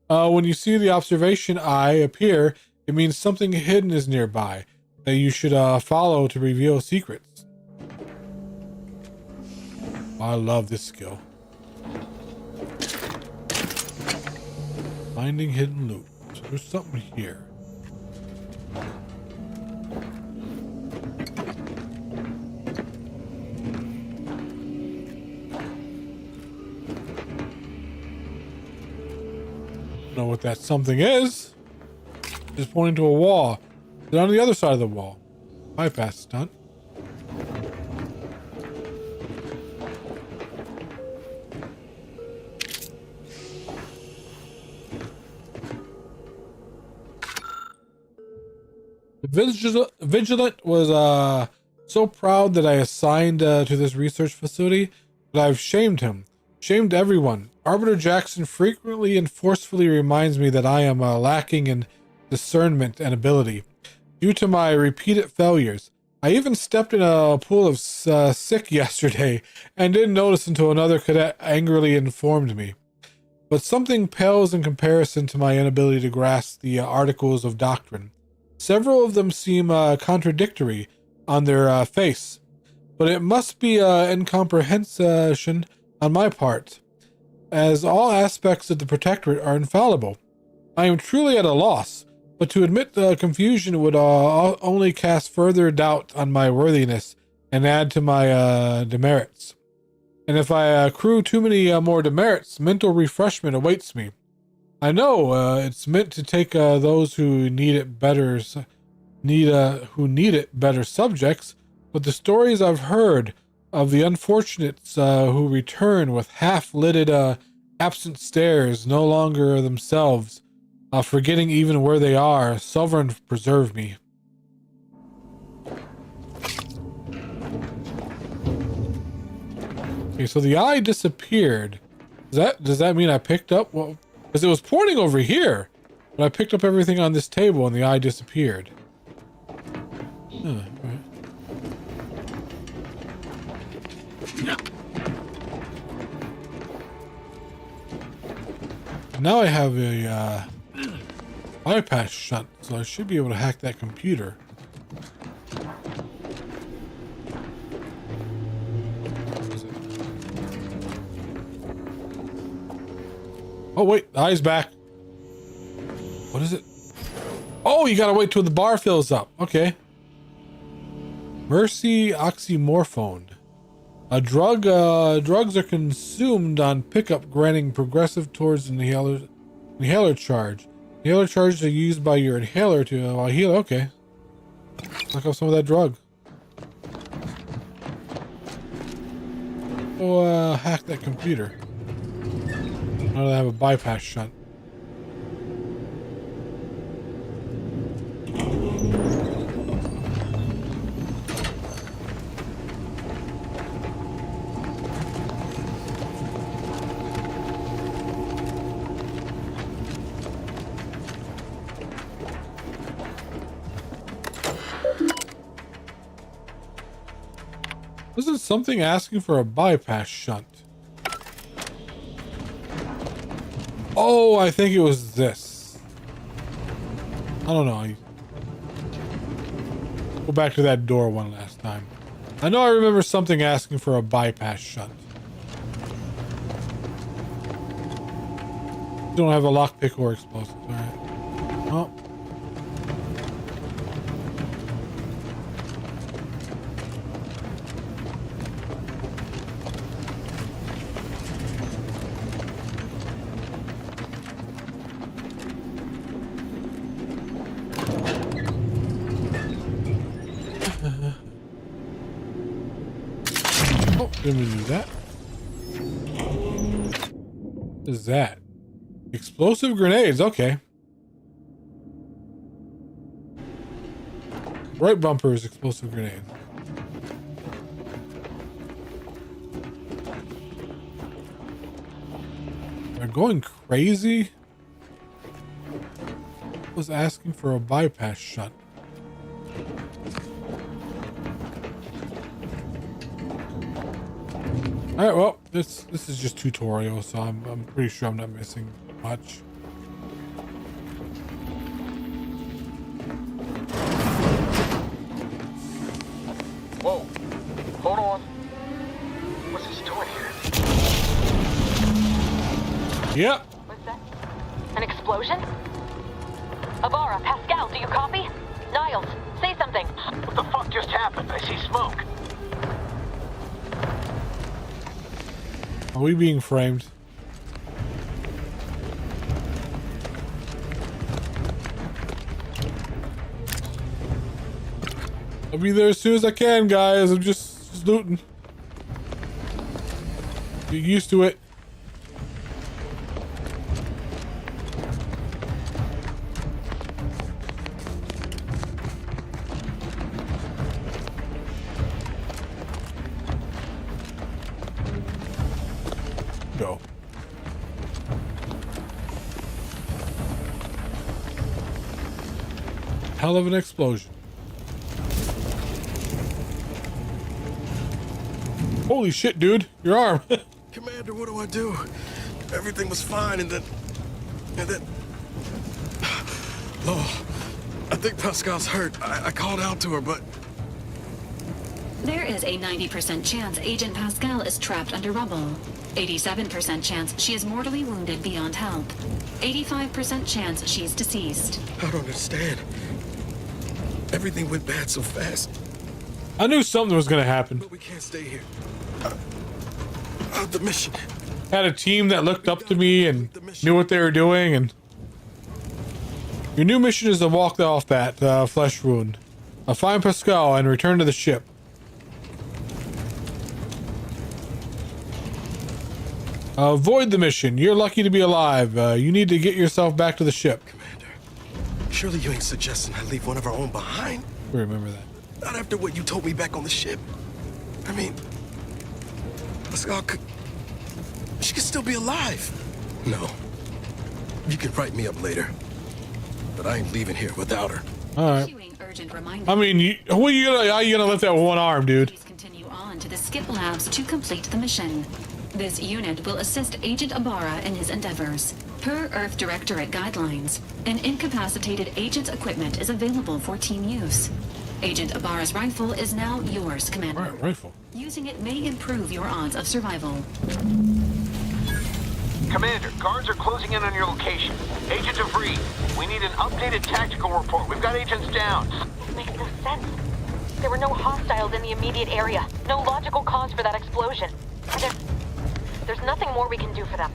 When you see the observation eye appear, it means something hidden is nearby that you should follow to reveal secrets. I love this skill. Finding hidden loot. So there's something here. Know what that something is. Just pointing to a wall. It's on the other side of the wall. Bypass stunt. The Vigilant was so proud that I assigned to this research facility, but I've shamed him. Shamed everyone. Arbiter Jackson frequently and forcefully reminds me that I am lacking in discernment and ability. Due to my repeated failures, I even stepped in a pool of sick yesterday and didn't notice until another cadet angrily informed me. But something pales in comparison to my inability to grasp the articles of doctrine. Several of them seem contradictory on their face, but it must be incomprehension on my part, as all aspects of the Protectorate are infallible. I am truly at a loss, but to admit the confusion would only cast further doubt on my worthiness and add to my demerits. And if I accrue too many more demerits, mental refreshment awaits me. I know it's meant to take those who need it better subjects, but the stories I've heard of the unfortunates who return with half-lidded absent stares, no longer themselves, forgetting even where they are, Sovereign preserve me. Okay, so the eye disappeared. Does that mean I picked up? Well, because it was pointing over here, but I picked up everything on this table and the eye disappeared. Huh, right. Now I have a bypass shunt, so I should be able to hack that computer. Oh wait, the eye's back. What is it? Oh, you gotta wait till the bar fills up. Okay. Mercy oxymorphone. A drug. Drugs are consumed on pickup, granting progressive towards inhaler charge. Inhaler charges are used by your inhaler to heal. Okay. Look up some of that drug. Oh, hack that computer. Now that I have a bypass shunt. Isn't something asking for a bypass shunt? Oh, I think it was this. I don't know. Go back to that door one last time. I know I remember something asking for a bypass shunt. Don't have a lockpick or explosives. All right. Oh. Didn't we do that? What is that? Explosive grenades, okay. Right bumper is explosive grenade. They're going crazy. I was asking for a bypass shot. All right, well, this is just tutorial, so I'm pretty sure I'm not missing much. Whoa, hold on. What's this doing here? Yep. What's that? An explosion? Avara, Pascal, do you copy? Niles, say something. What the fuck just happened? I see smoke. Are we being framed? I'll be there as soon as I can, guys. I'm just looting. Get used to it. Go. Hell of an explosion. Holy shit, dude. Your arm. Commander, what do I do? Everything was fine, and then... Oh, I think Pascal's hurt. I called out to her, but... There is a 90% chance Agent Pascal is trapped under rubble. 87% chance she is mortally wounded beyond help. 85% chance she's deceased. I don't understand. Everything went bad so fast. I knew something was gonna happen. But we can't stay here. The mission. Had a team that looked up to me and knew what they were doing, and your new mission is to walk off that flesh wound. Find Pascal and return to the ship. Avoid the mission. You're lucky to be alive. You need to get yourself back to the ship. Commander, surely you ain't suggesting I leave one of our own behind? I remember that. Not after what you told me back on the ship. I mean, Pascal could... She could still be alive. No. You can write me up later. But I ain't leaving here without her. Alright. Urgent reminder. I mean, how you gonna lift that with one arm, dude? Please continue on to the Skip Labs to complete the mission. This unit will assist Agent Ibarra in his endeavors. Per Earth Directorate guidelines, an incapacitated agent's equipment is available for team use. Agent Ibarra's rifle is now yours, Commander. Right, rifle. Using it may improve your odds of survival. Commander, guards are closing in on your location. Agent DeVries, we need an updated tactical report. We've got agents down. This makes no sense. There were no hostiles in the immediate area. No logical cause for that explosion. There's nothing more we can do for them.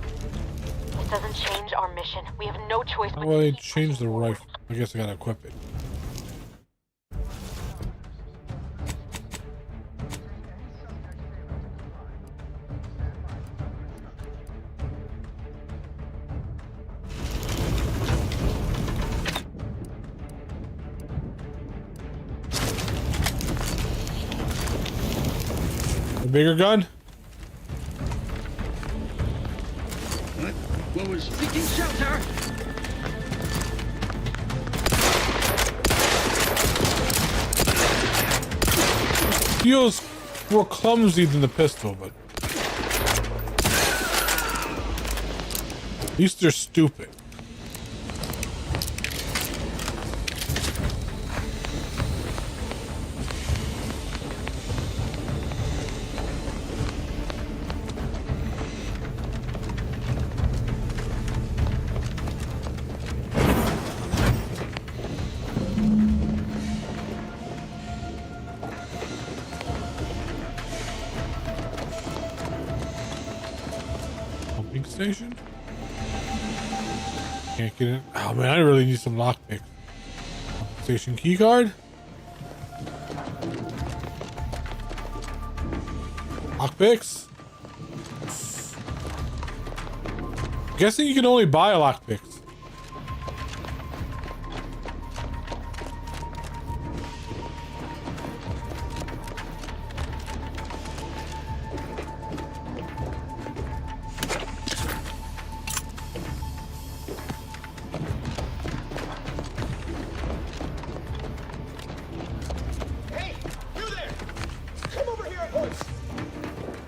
It doesn't change our mission. We have no choice but Well, they changed the rifle. I guess I gotta equip it. A bigger gun? What was seeking shelter? Feels more clumsy than the pistol, but at least they're stupid. Station? Can't get it. Oh man, I really need some lockpick. Station key card? Lockpicks? Guessing you can only buy lockpicks. Hey, you there! Come over here at once,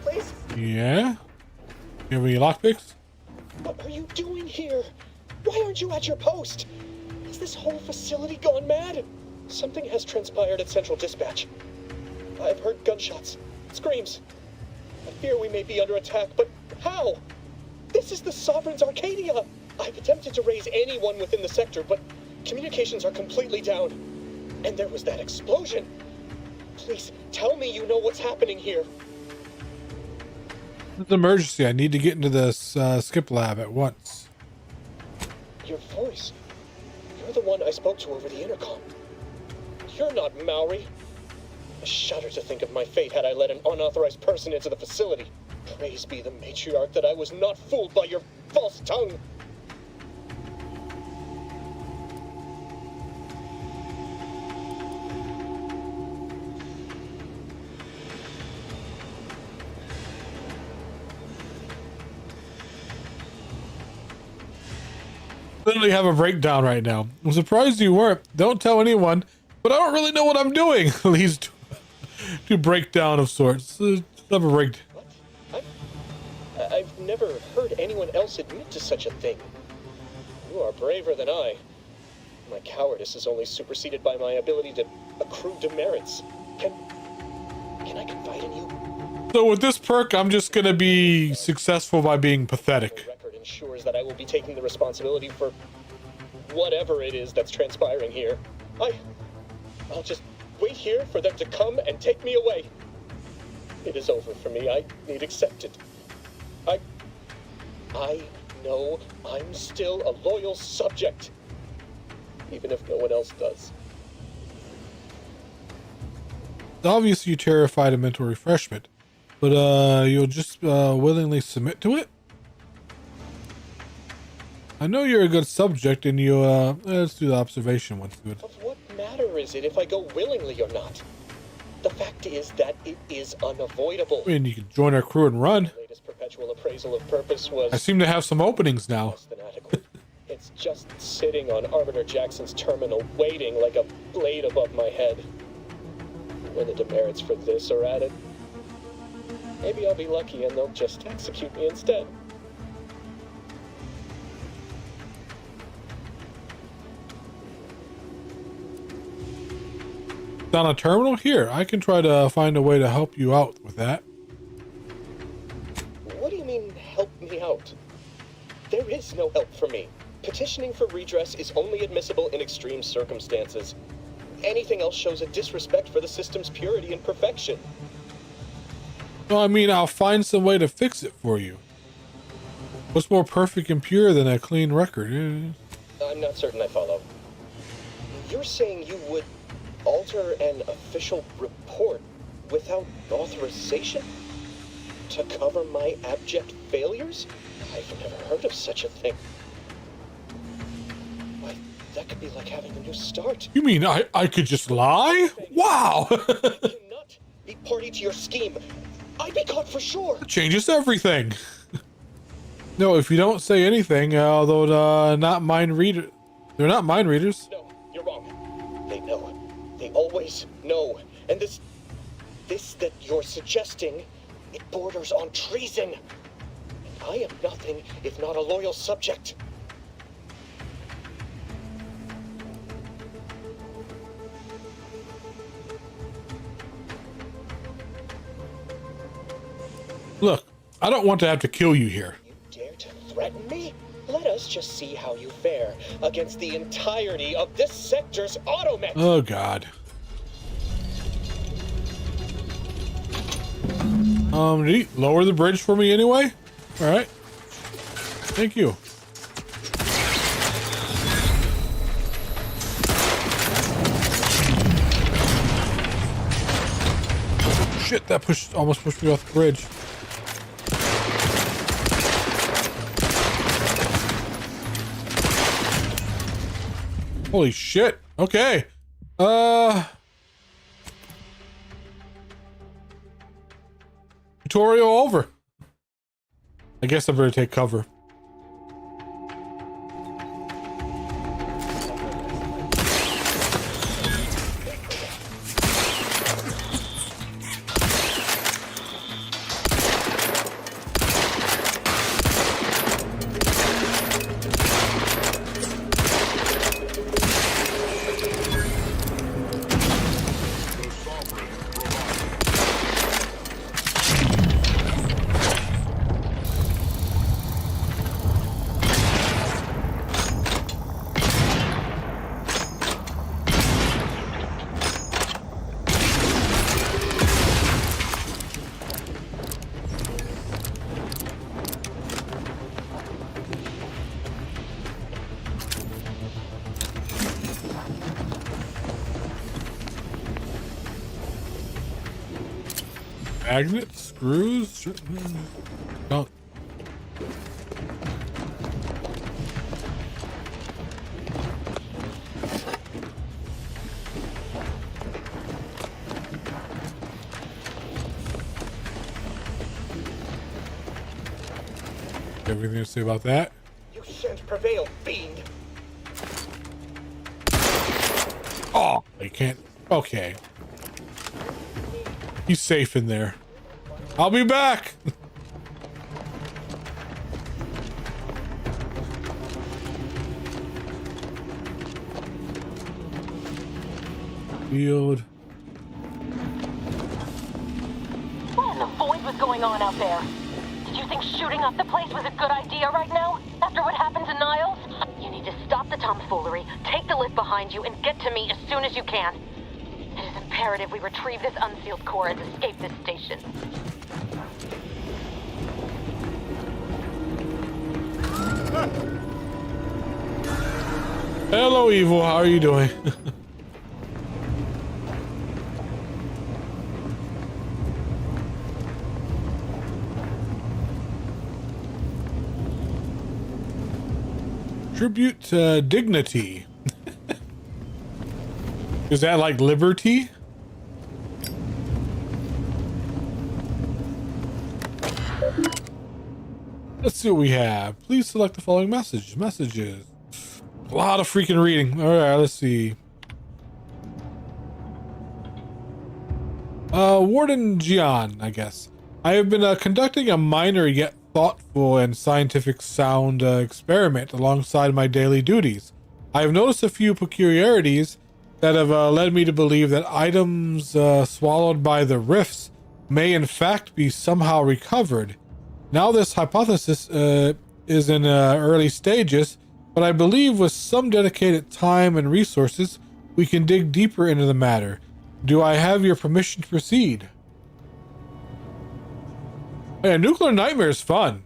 please. Yeah? You have any lockpicks? What are you doing here? Why aren't you at your post? Is this whole facility gone mad? Something has transpired at Central Dispatch. I've heard gunshots, screams. I fear we may be under attack, but how? This is the Sovereign's Arcadia. I've attempted to raise anyone within the sector, but communications are completely down. And there was that explosion. Please, tell me you know what's happening here. It's an emergency. I need to get into this skip lab at once. Your voice. You're the one I spoke to over the intercom. You're not Maori. I shudder to think of my fate had I let an unauthorized person into the facility. Praise be the matriarch that I was not fooled by your false tongue. Literally have a breakdown right now. I'm surprised you weren't. Don't tell anyone, but I don't really know what I'm doing. Leads to breakdown of sorts. Have a break. I've never heard anyone else admit to such a thing. You are braver than I. My cowardice is only superseded by my ability to accrue demerits. Can I confide in you? So with this perk, I'm just gonna be successful by being pathetic. Record ensures that I will be taking the responsibility for whatever it is that's transpiring here. I'll just wait here for them to come and take me away. It is over for me. I need accept it. I know I'm still a loyal subject, even if no one else does. Obviously, you're terrified of mental refreshment, but you'll just willingly submit to it? I know you're a good subject, and you let's do the observation once. Good. Of what matter is it if I go willingly or not? The fact is that it is unavoidable. I mean, you can join our crew and run. The latest perpetual appraisal of purpose was I seem to have some openings now. less than adequate. It's just sitting on Arbiter Jackson's terminal, waiting like a blade above my head. When the demerits for this are added, maybe I'll be lucky and they'll just execute me instead. On a terminal? Here, I can try to find a way to help you out with that. What do you mean, help me out? There is no help for me. Petitioning for redress is only admissible in extreme circumstances. Anything else shows a disrespect for the system's purity and perfection. No, I mean, I'll find some way to fix it for you. What's more perfect and pure than a clean record? I'm not certain I follow. You're saying you would alter an official report without authorization? To cover my abject failures? I've never heard of such a thing. Why, that could be like having a new start. You mean I could just lie? Wow! I cannot be party to your scheme. I'd be caught for sure. That changes everything. No, if you don't say anything, although not mind reader, they're not mind readers. No, you're wrong. They know. They always know. And this that you're suggesting, it borders on treason. And I am nothing if not a loyal subject. Look, I don't want to have to kill you here. You dare to threaten me? Let us just see how you fare against the entirety of this sector's automet. Oh, God. Did he lower the bridge for me anyway? All right. Thank you. shit, that almost pushed me off the bridge. Holy shit. Okay. Tutorial over. I guess I better take cover. Magnets, screws, junk. Everything to say about that? You shan't prevail, fiend. Oh, you can't. Okay. He's safe in there. I'll be back. Field. What in the void was going on out there? Did you think shooting up the place was a good idea right now? After what happened to Niles? You need to stop the tomfoolery, take the lift behind you, and get to me as soon as you can. It is imperative we retrieve this unsealed core and escape this station. Hello, Evil. How are you doing? Tribute to dignity. Is that like liberty? Let's see what we have. Please select the following message. Messages. A lot of freaking reading. All right, let's see. Warden Gian, I guess. I have been conducting a minor yet thoughtful and scientific sound experiment alongside my daily duties. I have noticed a few peculiarities that have led me to believe that items swallowed by the rifts may in fact be somehow recovered. Now this hypothesis is in early stages, but I believe with some dedicated time and resources, we can dig deeper into the matter. Do I have your permission to proceed? Yeah, Nuclear Nightmare is fun.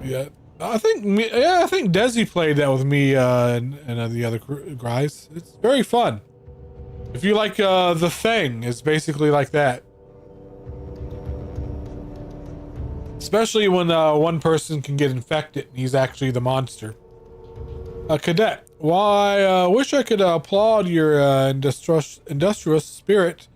Yeah, I think Desi played that with me and the other guys. It's very fun. If you like The Thing, it's basically like that. Especially when one person can get infected and he's actually the monster. Cadet, while I wish I could applaud your industrious spirit,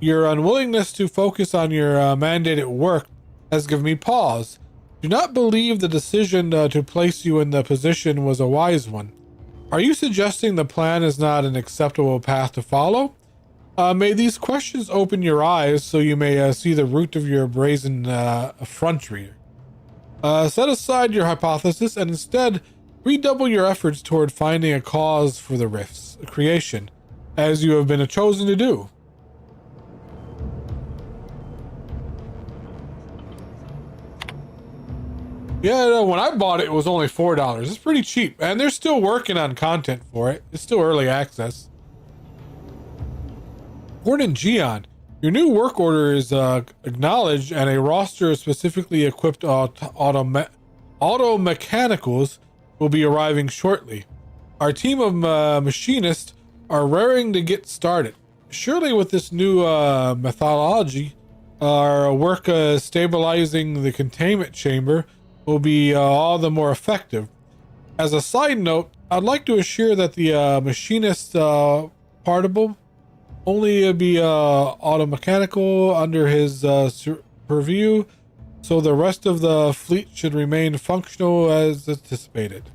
your unwillingness to focus on your mandated work has given me pause. Do not believe the decision to place you in the position was a wise one. Are you suggesting the plan is not an acceptable path to follow? May these questions open your eyes so you may see the root of your brazen effrontery. Set aside your hypothesis and instead redouble your efforts toward finding a cause for the rift's creation, as you have been chosen to do. Yeah, no, when I bought it, it was only $4. It's pretty cheap, and they're still working on content for it. It's still early access. Warden Gian, your new work order is acknowledged, and a roster of specifically equipped auto mechanicals will be arriving shortly. Our team of machinists are raring to get started. surely with this new methodology, our work stabilizing the containment chamber will be all the more effective. As a side note, I'd like to assure that the machinist partible only be automechanical under his purview, so the rest of the fleet should remain functional as anticipated.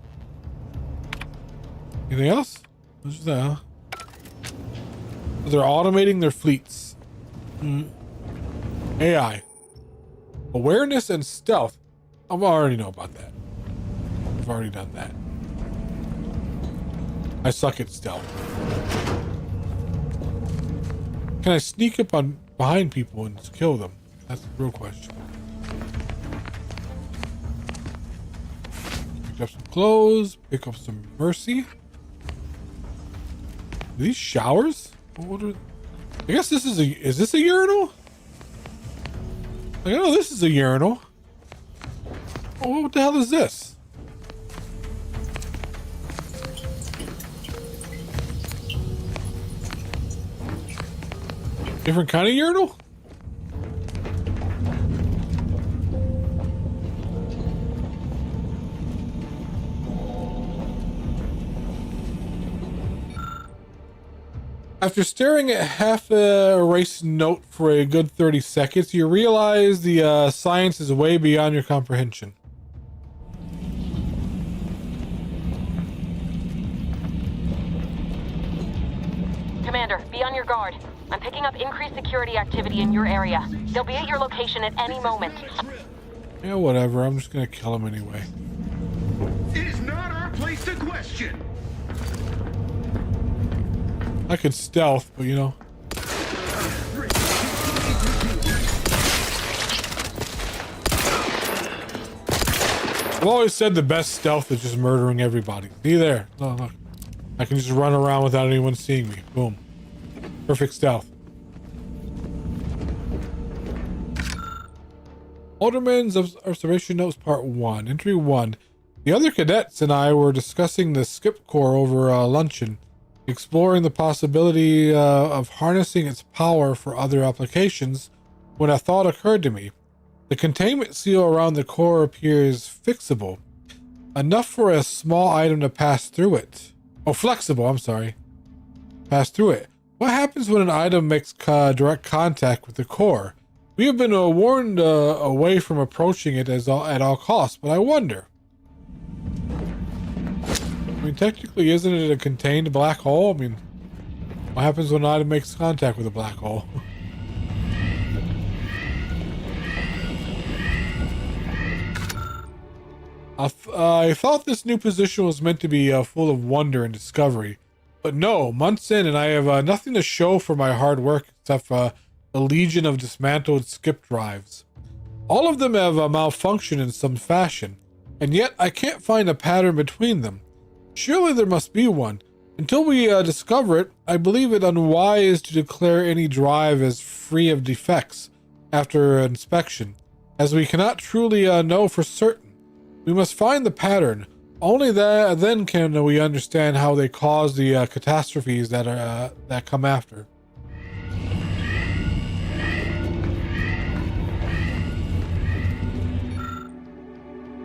Anything else? What's that? They're automating their fleets. AI. Awareness and stealth. I already know about that. I've already done that. I suck at stealth. Can I sneak up on behind people and kill them? That's the real question. Pick up some clothes. Pick up some mercy. Are these showers? What are, I guess this is a... Is this a urinal? I know this is a urinal. Oh, what the hell is this? Different kind of urinal? After staring at half a erased note for a good 30 seconds, you realize the science is way beyond your comprehension. Commander, be on your guard. I'm picking up increased security activity in your area. They'll be at your location at any moment. Yeah, whatever. I'm just gonna kill him anyway. It is not our place to question. I could stealth, but you know. I've always said the best stealth is just murdering everybody. See there? No, look. I can just run around without anyone seeing me. Boom. Perfect stealth. Alderman's Observation Notes Part 1. Entry 1. The other cadets and I were discussing the skip core over luncheon, exploring the possibility of harnessing its power for other applications, when a thought occurred to me. The containment seal around the core appears fixable, enough for a small item to pass through it. Oh, flexible, I'm sorry. Pass through it. What happens when an item makes direct contact with the core? We have been warned away from approaching it at all costs, but I wonder. I mean, technically, isn't it a contained black hole? I mean, what happens when an item makes contact with a black hole? I thought this new position was meant to be full of wonder and discovery, but no, months in and I have nothing to show for my hard work except a legion of dismantled skip drives. All of them have malfunctioned in some fashion, and yet I can't find a pattern between them. Surely there must be one. Until we discover it, I believe it unwise to declare any drive as free of defects after inspection, as we cannot truly know for certain. We must find the pattern. Only then can we understand how they cause the catastrophes that come after.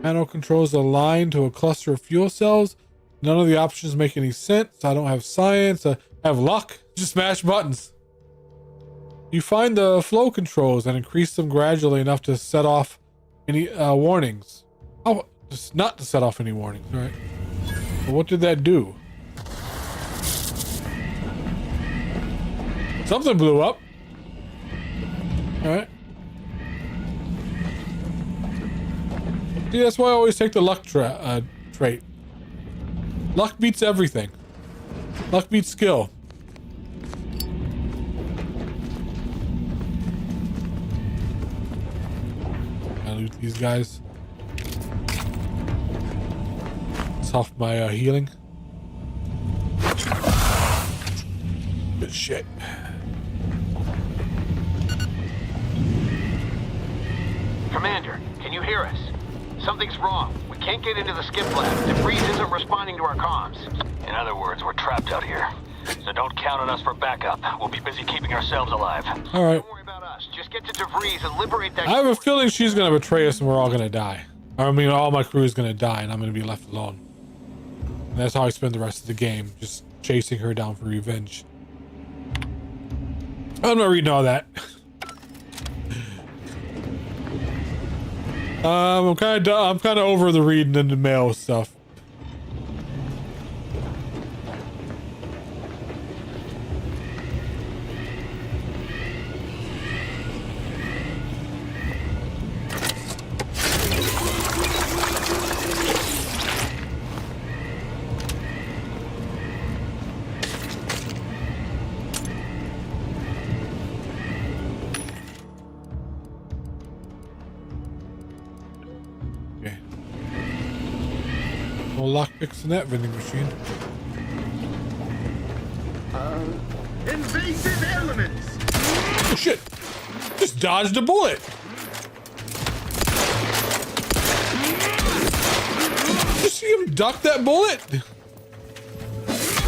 Panel controls a line to a cluster of fuel cells. None of the options make any sense. I don't have science. I have luck. Just smash buttons. You find the flow controls and increase them gradually enough to set off any warnings. Oh, just not to set off any warnings, right? But what did that do? Something blew up. All right. See, that's why I always take the luck trait. Luck beats everything. Luck beats skill. I loot these guys. Off my healing. Good shit. Commander, can you hear us? Something's wrong. We can't get into the skip lab. DeVries isn't responding to our comms. In other words, we're trapped out here. So don't count on us for backup. We'll be busy keeping ourselves alive. All right. Don't worry about us. Just get to DeVries and liberate that. I have a feeling she's gonna betray us and we're all gonna die. I mean, all my crew is gonna die and I'm gonna be left alone. And that's how I spend the rest of the game, just chasing her down for revenge. I'm not reading all that. I'm kind of over the reading and the mail stuff. Lockpicks in that vending machine. Invasive elements! Oh shit! Just dodged a bullet! Did you see him duck that bullet?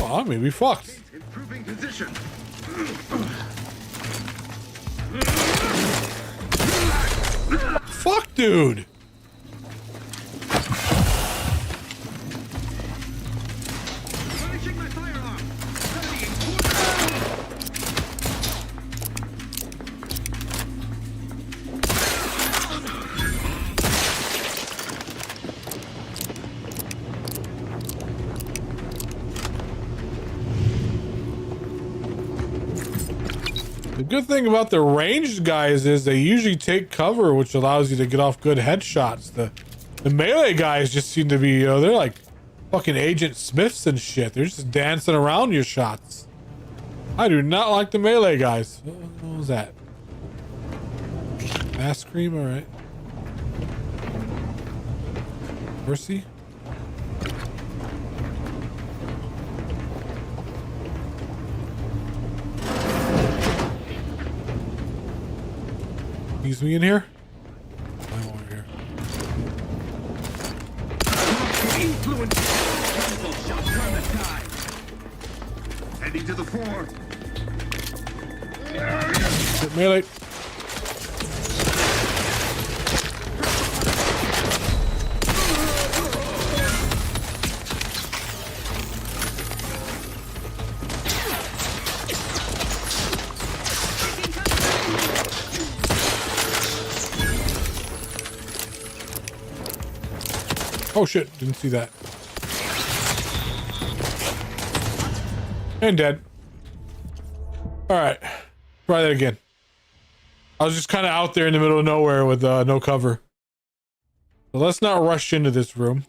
Oh, I may be fucked. Improving position. Fuck, dude! The good thing about the ranged guys is they usually take cover, which allows you to get off good headshots. The melee guys just seem to be, you know, they're like fucking Agent Smiths and shit. They're just dancing around your shots. I do not like the melee guys. What was that? Mass cream, all right. Mercy. Excuse me in here? I'm over here. Influence. Heading to the fore. Hit melee. Oh shit, didn't see that. And dead. Alright, try that again. I was just kind of out there in the middle of nowhere with no cover. So let's not rush into this room.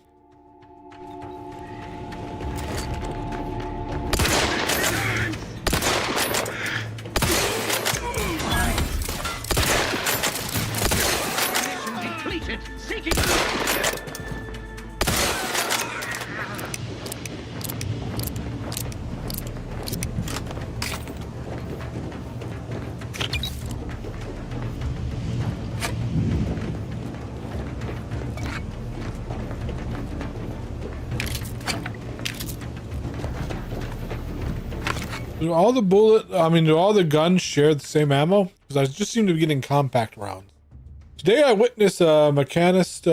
Do all the guns share the same ammo? Because I just seem to be getting compact rounds. Today I witnessed a mechanist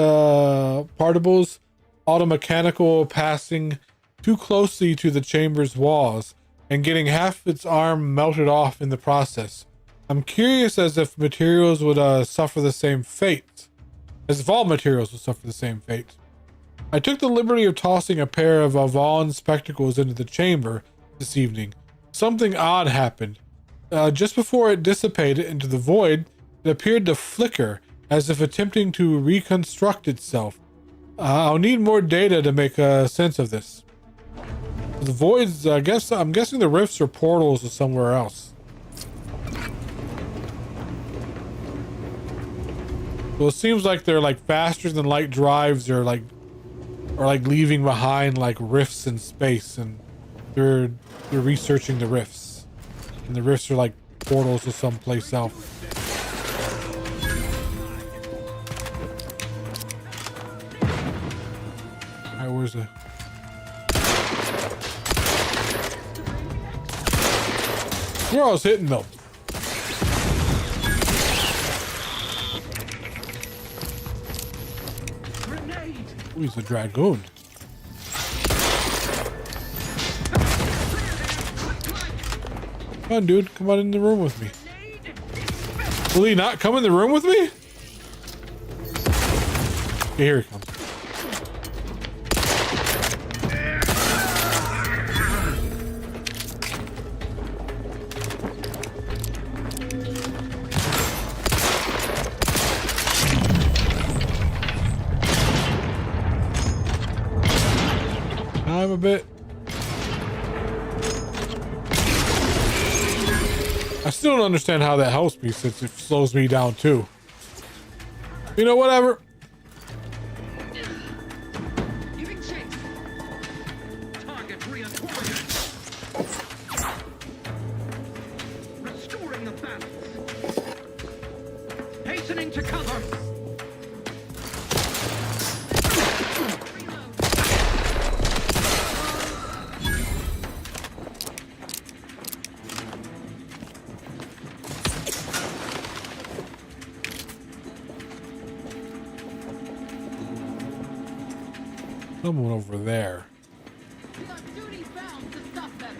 particles automechanical passing too closely to the chamber's walls and getting half its arm melted off in the process. I'm curious as if materials would suffer the same fate. As if all materials would suffer the same fate. I took the liberty of tossing a pair of Avon spectacles into the chamber this evening. Something odd happened. Just before it dissipated into the void, it appeared to flicker, as if attempting to reconstruct itself. I'll need more data to make sense of this. The voids, I'm guessing the rifts are portals to somewhere else. Well, it seems like they're like faster than light drives, or like leaving behind like rifts in space, and they're researching the rifts, and the rifts are like portals to someplace else. Alright, where's the... Where I was hitting them. Ooh, he's a dragoon. Come on, dude. Come on in the room with me. Will he not come in the room with me? Okay, here he comes. I'm a bit. I still don't understand how that helps me since it slows me down too. You know, whatever. Giving chase. Target reinforcement. Restoring the balance. Hastening to cover. Someone over there. We got duty bound to stop them.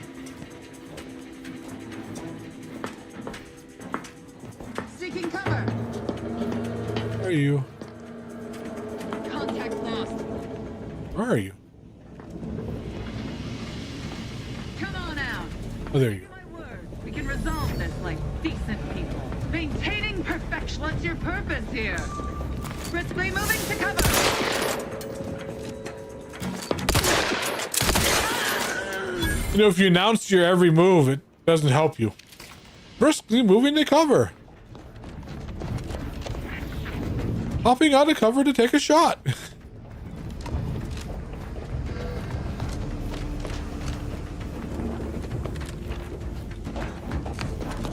Seeking cover. Where are you? Contact lost. Where are you? Come on out. Oh, there you go. My word, we can resolve this like decent people. Maintaining perfection. What's your purpose here? Briskly moving to cover. You know, if you announce your every move, it doesn't help you. Briskly moving to cover. Hopping out of cover to take a shot.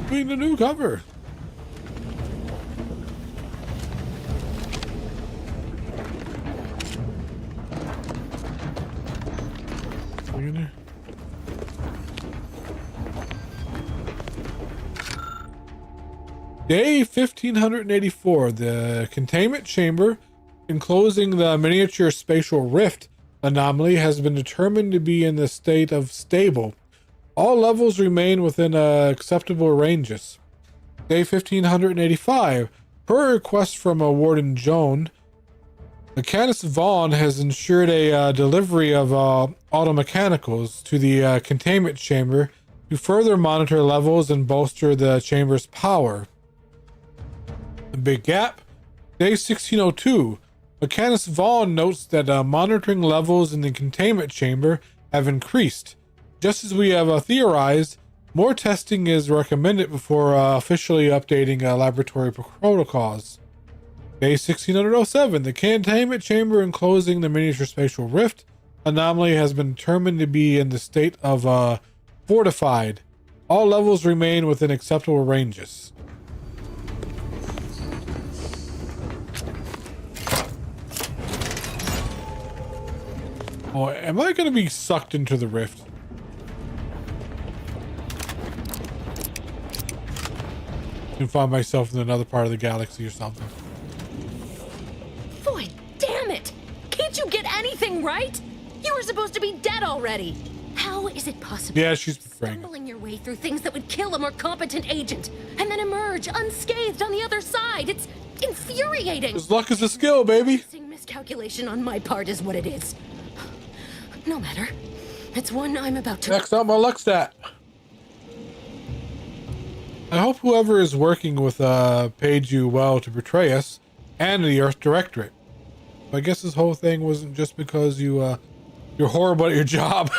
Moving to new cover. Are you in there? Day 1584, the containment chamber enclosing the miniature spatial rift anomaly has been determined to be in the state of stable. All levels remain within acceptable ranges. Day 1585, per request from Warden Joan, Mechanist Vaughn has ensured a delivery of automechanicals to the containment chamber to further monitor levels and bolster the chamber's power. The Big Gap, Day 1602. Mechanist Vaughn notes that monitoring levels in the containment chamber have increased. Just as we have theorized, more testing is recommended before officially updating laboratory protocols. Day 1607. The containment chamber enclosing the miniature spatial rift anomaly has been determined to be in the state of fortified. All levels remain within acceptable ranges. Oh, am I going to be sucked into the rift? And find myself in another part of the galaxy or something. Boy, damn it! Can't you get anything right? You were supposed to be dead already. How is it possible? Yeah, she's praying. Stumbling your way through things that would kill a more competent agent, and then emerge unscathed on the other side. It's infuriating. Because luck is a skill, baby. Miscalculation on my part is what it is. No matter. It's one I'm about to... Next up, my luck stat. I hope whoever is working with paid you well to portray us and the Earth Directorate. I guess this whole thing wasn't just because you're horrible at your job.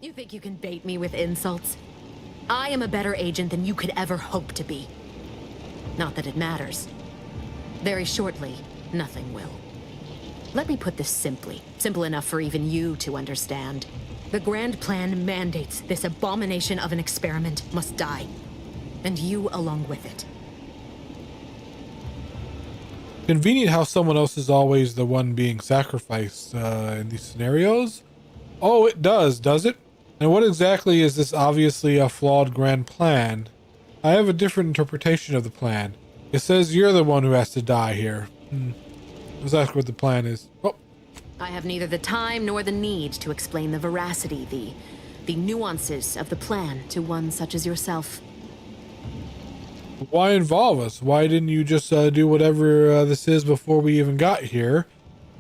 You think you can bait me with insults? I am a better agent than you could ever hope to be. Not that it matters. Very shortly, nothing will. Let me put this simply, simple enough for even you to understand. The Grand Plan mandates this abomination of an experiment must die, and you along with it. Convenient how someone else is always the one being sacrificed in these scenarios. Oh, it does it? And what exactly is this obviously a flawed grand plan I have a different interpretation of the plan. It says you're the one who has to die here. Let's ask what the plan is. Oh. I have neither the time nor the need to explain the veracity, the nuances of the plan to one such as yourself. Why involve us? Why didn't you just do whatever this is before we even got here?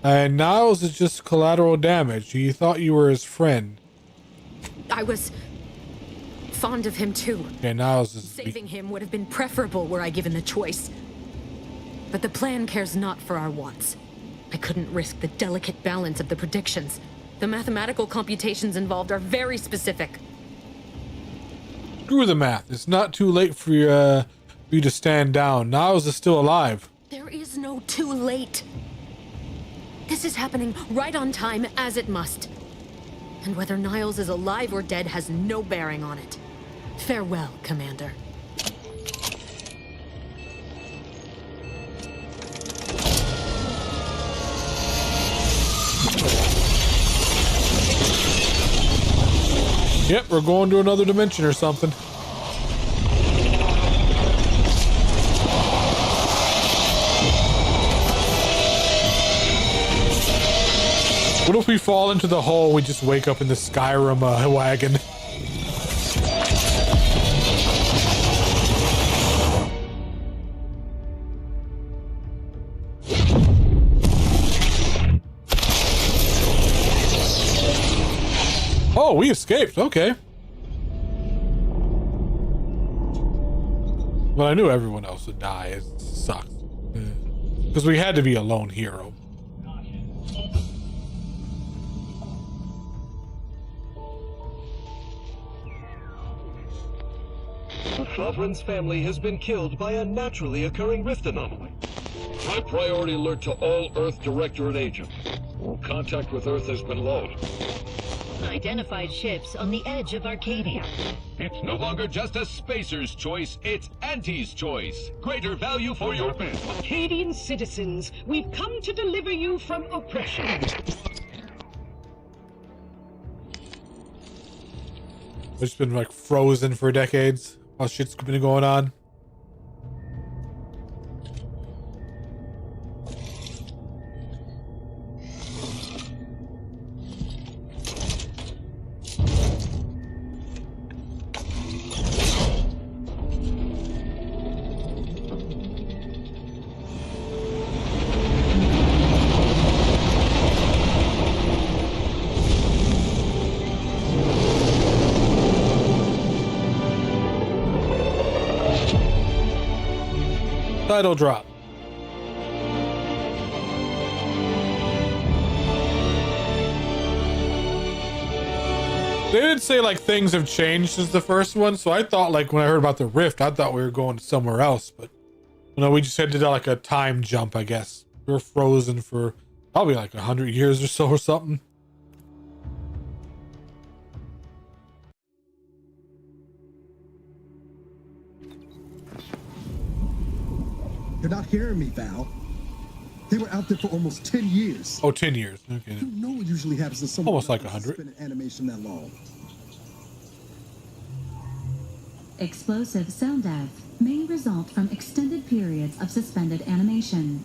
And Niles is just collateral damage. He thought you were his friend. I was fond of him too. Okay, Niles is... Saving him would have been preferable were I given the choice. But the plan cares not for our wants. I couldn't risk the delicate balance of the predictions. The mathematical computations involved are very specific. Screw the math. It's not too late for you to stand down. Niles is still alive. There is no too late. This is happening right on time, as it must. And whether Niles is alive or dead has no bearing on it. Farewell, Commander. Yep, we're going to another dimension or something. What if we fall into the hole and we just wake up in the Skyrim wagon? Oh, we escaped. Okay. Well, I knew everyone else would die. It sucked. Because we had to be a lone hero. The Sovereign's family has been killed by a naturally occurring rift anomaly. High priority alert to all Earth Directorate agents. Contact with Earth has been low. Identified ships on the edge of Arcadia. It's no longer just a spacer's choice, it's Auntie's choice. Greater value for your bid. Arcadian citizens, we've come to deliver you from oppression. It's been like frozen for decades while shit's been going on. Title drop. They did say like things have changed since the first one, so I thought like when I heard about the rift, I thought we were going somewhere else, but you know, we just had to do like a time jump, I guess. We were frozen for probably like 100 years or so or something. You're not hearing me, Val. They were out there for almost 10 years. Oh, 10 years. Okay. You know what usually happens to someone almost like 100. Spend an animation that long. Explosive cell death may result from extended periods of suspended animation.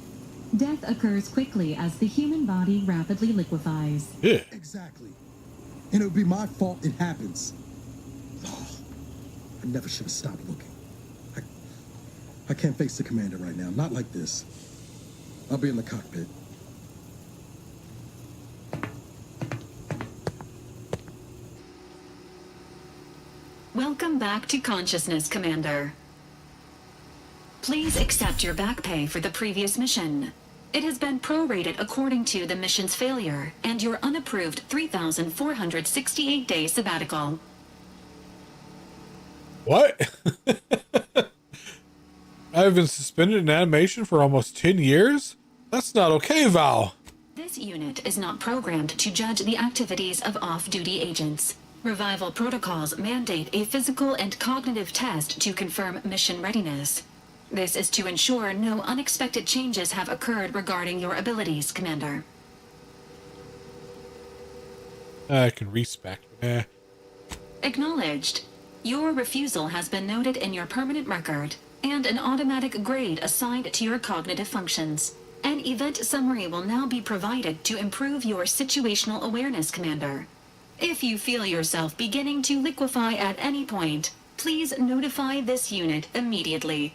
Death occurs quickly as the human body rapidly liquefies. Yeah. Exactly. And it would be my fault it happens. Oh, I never should have stopped looking. I can't face the commander right now. Not like this. I'll be in the cockpit. Welcome back to consciousness, Commander. Please accept your back pay for the previous mission. It has been prorated according to the mission's failure and your unapproved 3,468-day sabbatical. What? I've been suspended in animation for almost 10 years? That's not okay, Val. This unit is not programmed to judge the activities of off-duty agents. Revival protocols mandate a physical and cognitive test to confirm mission readiness. This is to ensure no unexpected changes have occurred regarding your abilities, Commander. I can respec. Acknowledged. Your refusal has been noted in your permanent record, and an automatic grade assigned to your cognitive functions. An event summary will now be provided to improve your situational awareness, Commander. If you feel yourself beginning to liquefy at any point, please notify this unit immediately.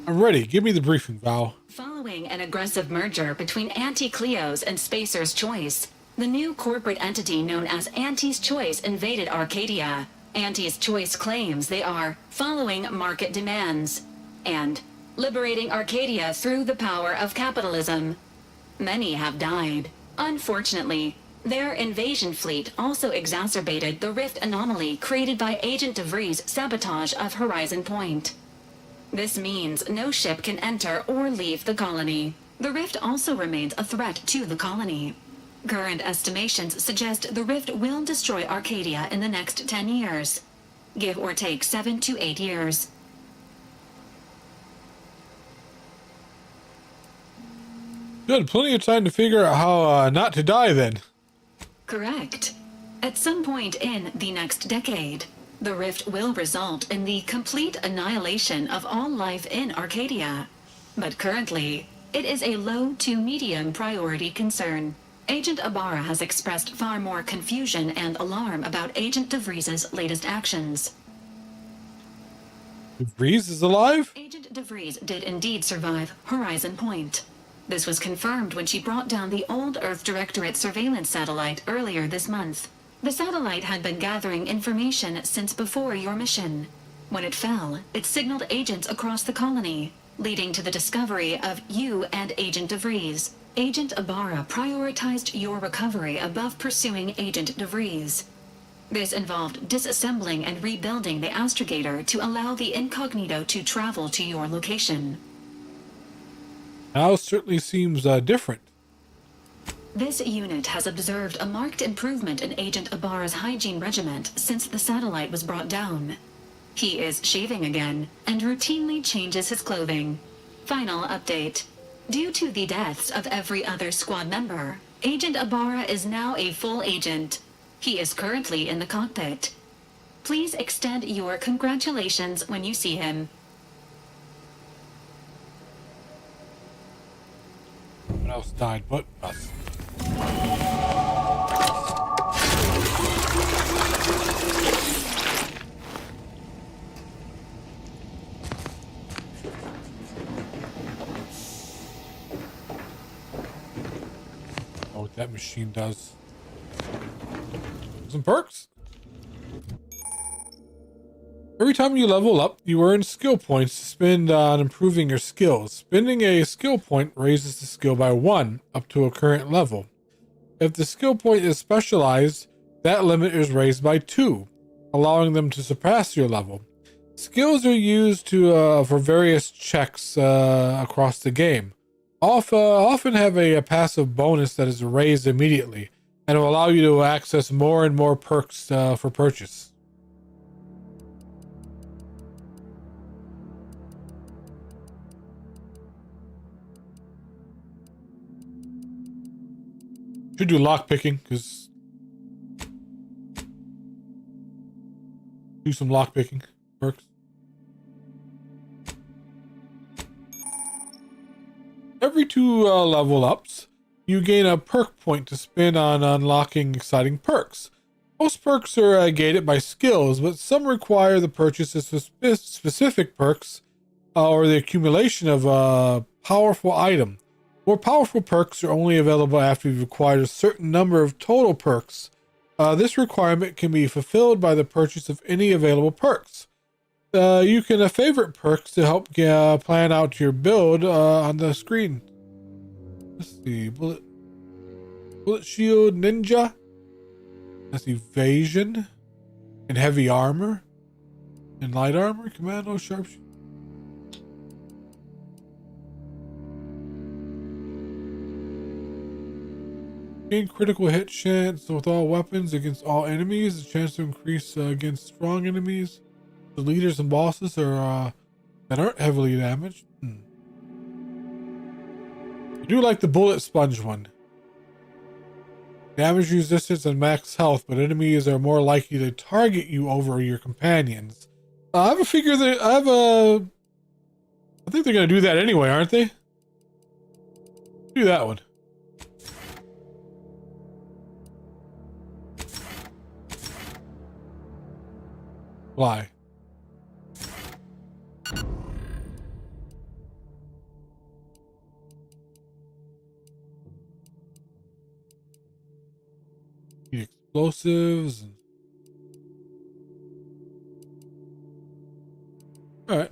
I'm ready. Give me the briefing, Val. Following an aggressive merger between Anti-Cleo's and Spacer's Choice, the new corporate entity known as Anti's Choice invaded Arcadia. Anti's Choice claims they are following market demands and liberating Arcadia through the power of capitalism. Many have died. Unfortunately, their invasion fleet also exacerbated the rift anomaly created by Agent DeVries' sabotage of Horizon Point. This means no ship can enter or leave the colony. The rift also remains a threat to the colony. Current estimations suggest the rift will destroy Arcadia in the next 10 years. Give or take 7 to 8 years. Good, plenty of time to figure out how not to die then. Correct. At some point in the next decade, the rift will result in the complete annihilation of all life in Arcadia. But currently, it is a low to medium priority concern. Agent Ibarra has expressed far more confusion and alarm about Agent DeVries' latest actions. DeVries is alive? Agent DeVries did indeed survive Horizon Point. This was confirmed when she brought down the old Earth Directorate surveillance satellite earlier this month. The satellite had been gathering information since before your mission. When it fell, it signaled agents across the colony, leading to the discovery of you and Agent DeVries. Agent Ibarra prioritized your recovery above pursuing Agent DeVries. This involved disassembling and rebuilding the astrogator to allow the incognito to travel to your location. Now certainly seems different. This unit has observed a marked improvement in Agent Ibarra's hygiene regiment since the satellite was brought down. He is shaving again and routinely changes his clothing. Final update. Due to the deaths of every other squad member, Agent Ibarra is now a full agent. He is currently in the cockpit. Please extend your congratulations when you see him. No one else died but us. Oh, what that machine does. Some perks. Every time you level up, you earn skill points to spend on improving your skills. Spending a skill point raises the skill by 1 up to a current level. If the skill point is specialized, that limit is raised by 2, allowing them to surpass your level. Skills are used for various checks across the game. Often have a passive bonus that is raised immediately, and will allow you to access more and more perks for purchase. Should do lockpicking, because do some lockpicking perks. Every 2 level ups, you gain a perk point to spend on unlocking exciting perks. Most perks are gated by skills, but some require the purchase of specific perks or the accumulation of a powerful item. More powerful perks are only available after you've acquired a certain number of total perks. This requirement can be fulfilled by the purchase of any available perks. You can favorite perks to help plan out your build on the screen. Let's see, bullet shield ninja. That's evasion and heavy armor and light armor, commando, sharpshooter. Gain critical hit chance with all weapons against all enemies. A chance to increase against strong enemies. The leaders and bosses are that aren't heavily damaged. I do like the bullet sponge one. Damage resistance and max health, but enemies are more likely to target you over your companions. I have a figure that I think they're gonna do that anyway, aren't they? Do that one. Fly. Explosives. All right.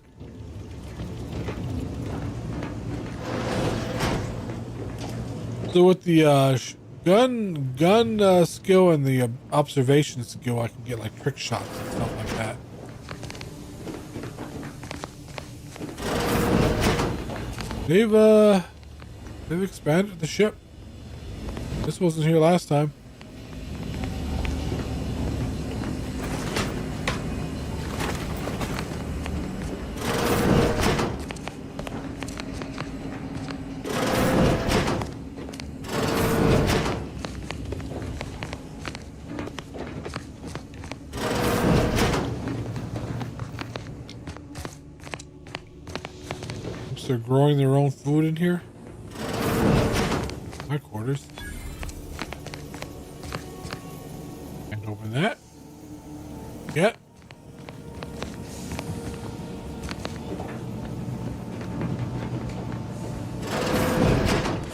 So with the gun skill and the observation skill, I can get like trick shots and stuff like that. They've expanded the ship. This wasn't here last time. They're growing their own food in here. My quarters. And open that. Get.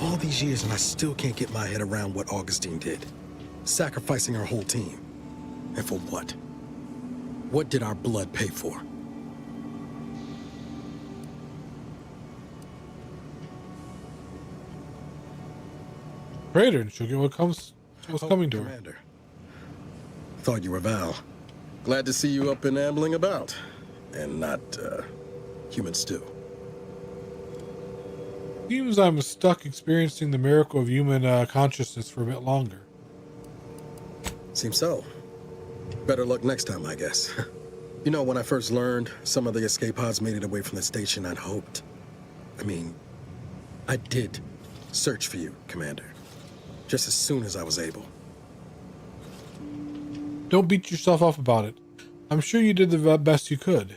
All these years and I still can't get my head around what Augustine did. Sacrificing her whole team. And for what? What did our blood pay for? Traitor, and she'll get what's coming to her. Commander. Thought you were Val. Glad to see you up and ambling about. And not, human stew. Seems I'm stuck experiencing the miracle of human consciousness for a bit longer. Seems so. Better luck next time, I guess. You know, when I first learned some of the escape pods made it away from the station, I'd hoped. I did search for you, Commander. Just as soon as I was able. Don't beat yourself up about it. I'm sure you did the best you could.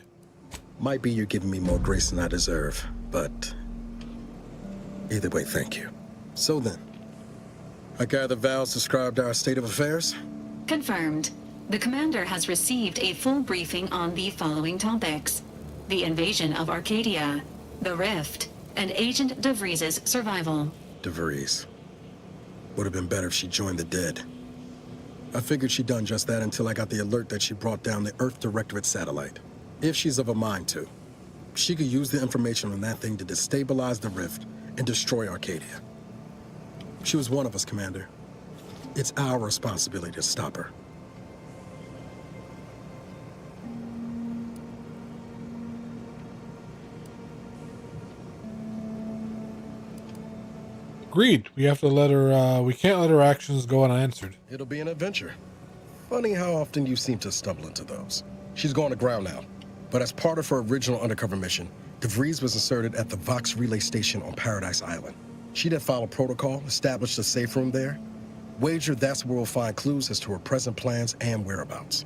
Might be you're giving me more grace than I deserve, but either way, thank you. So then, I gather Val's described our state of affairs? Confirmed. The commander has received a full briefing on the following topics: the invasion of Arcadia, the Rift, and Agent DeVries' survival. DeVries. Would have been better if she joined the dead. I figured she'd done just that until I got the alert that she brought down the Earth Directorate satellite. If she's of a mind to, she could use the information on that thing to destabilize the Rift and destroy Arcadia. She was one of us, Commander. It's our responsibility to stop her. Agreed. We have to let her, we can't let her actions go unanswered. It'll be an adventure. Funny how often you seem to stumble into those. She's going to ground now, but as part of her original undercover mission, DeVries was inserted at the Vox relay station on Paradise Island. She did follow protocol, established a safe room there. Wager that's where we'll find clues as to her present plans and whereabouts.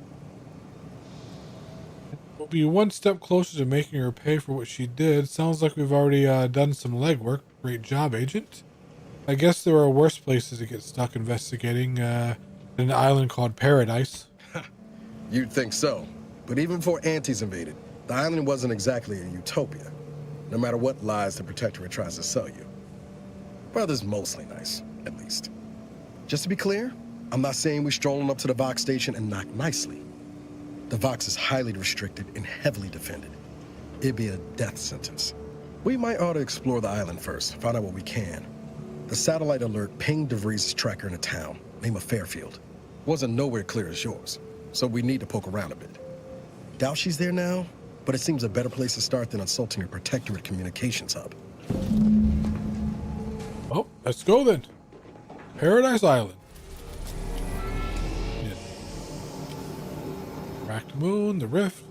We'll be one step closer to making her pay for what she did. Sounds like we've already done some legwork. Great job, Agent. I guess there are worse places to get stuck investigating than an island called Paradise. You'd think so. But even before Antes invaded, the island wasn't exactly a utopia. No matter what lies the Protectorate tries to sell you. Brother's mostly nice, at least. Just to be clear, I'm not saying we're strolling up to the Vox station and knock nicely. The Vox is highly restricted and heavily defended. It'd be a death sentence. We might ought to explore the island first, find out what we can. The satellite alert pinged DeVries' tracker in a town, name of Fairfield. Wasn't nowhere clear as yours, so we need to poke around a bit. Doubt she's there now, but it seems a better place to start than insulting your Protectorate communications hub. Oh, let's go then. Paradise Island. Yeah. Cracked Moon, the Rift.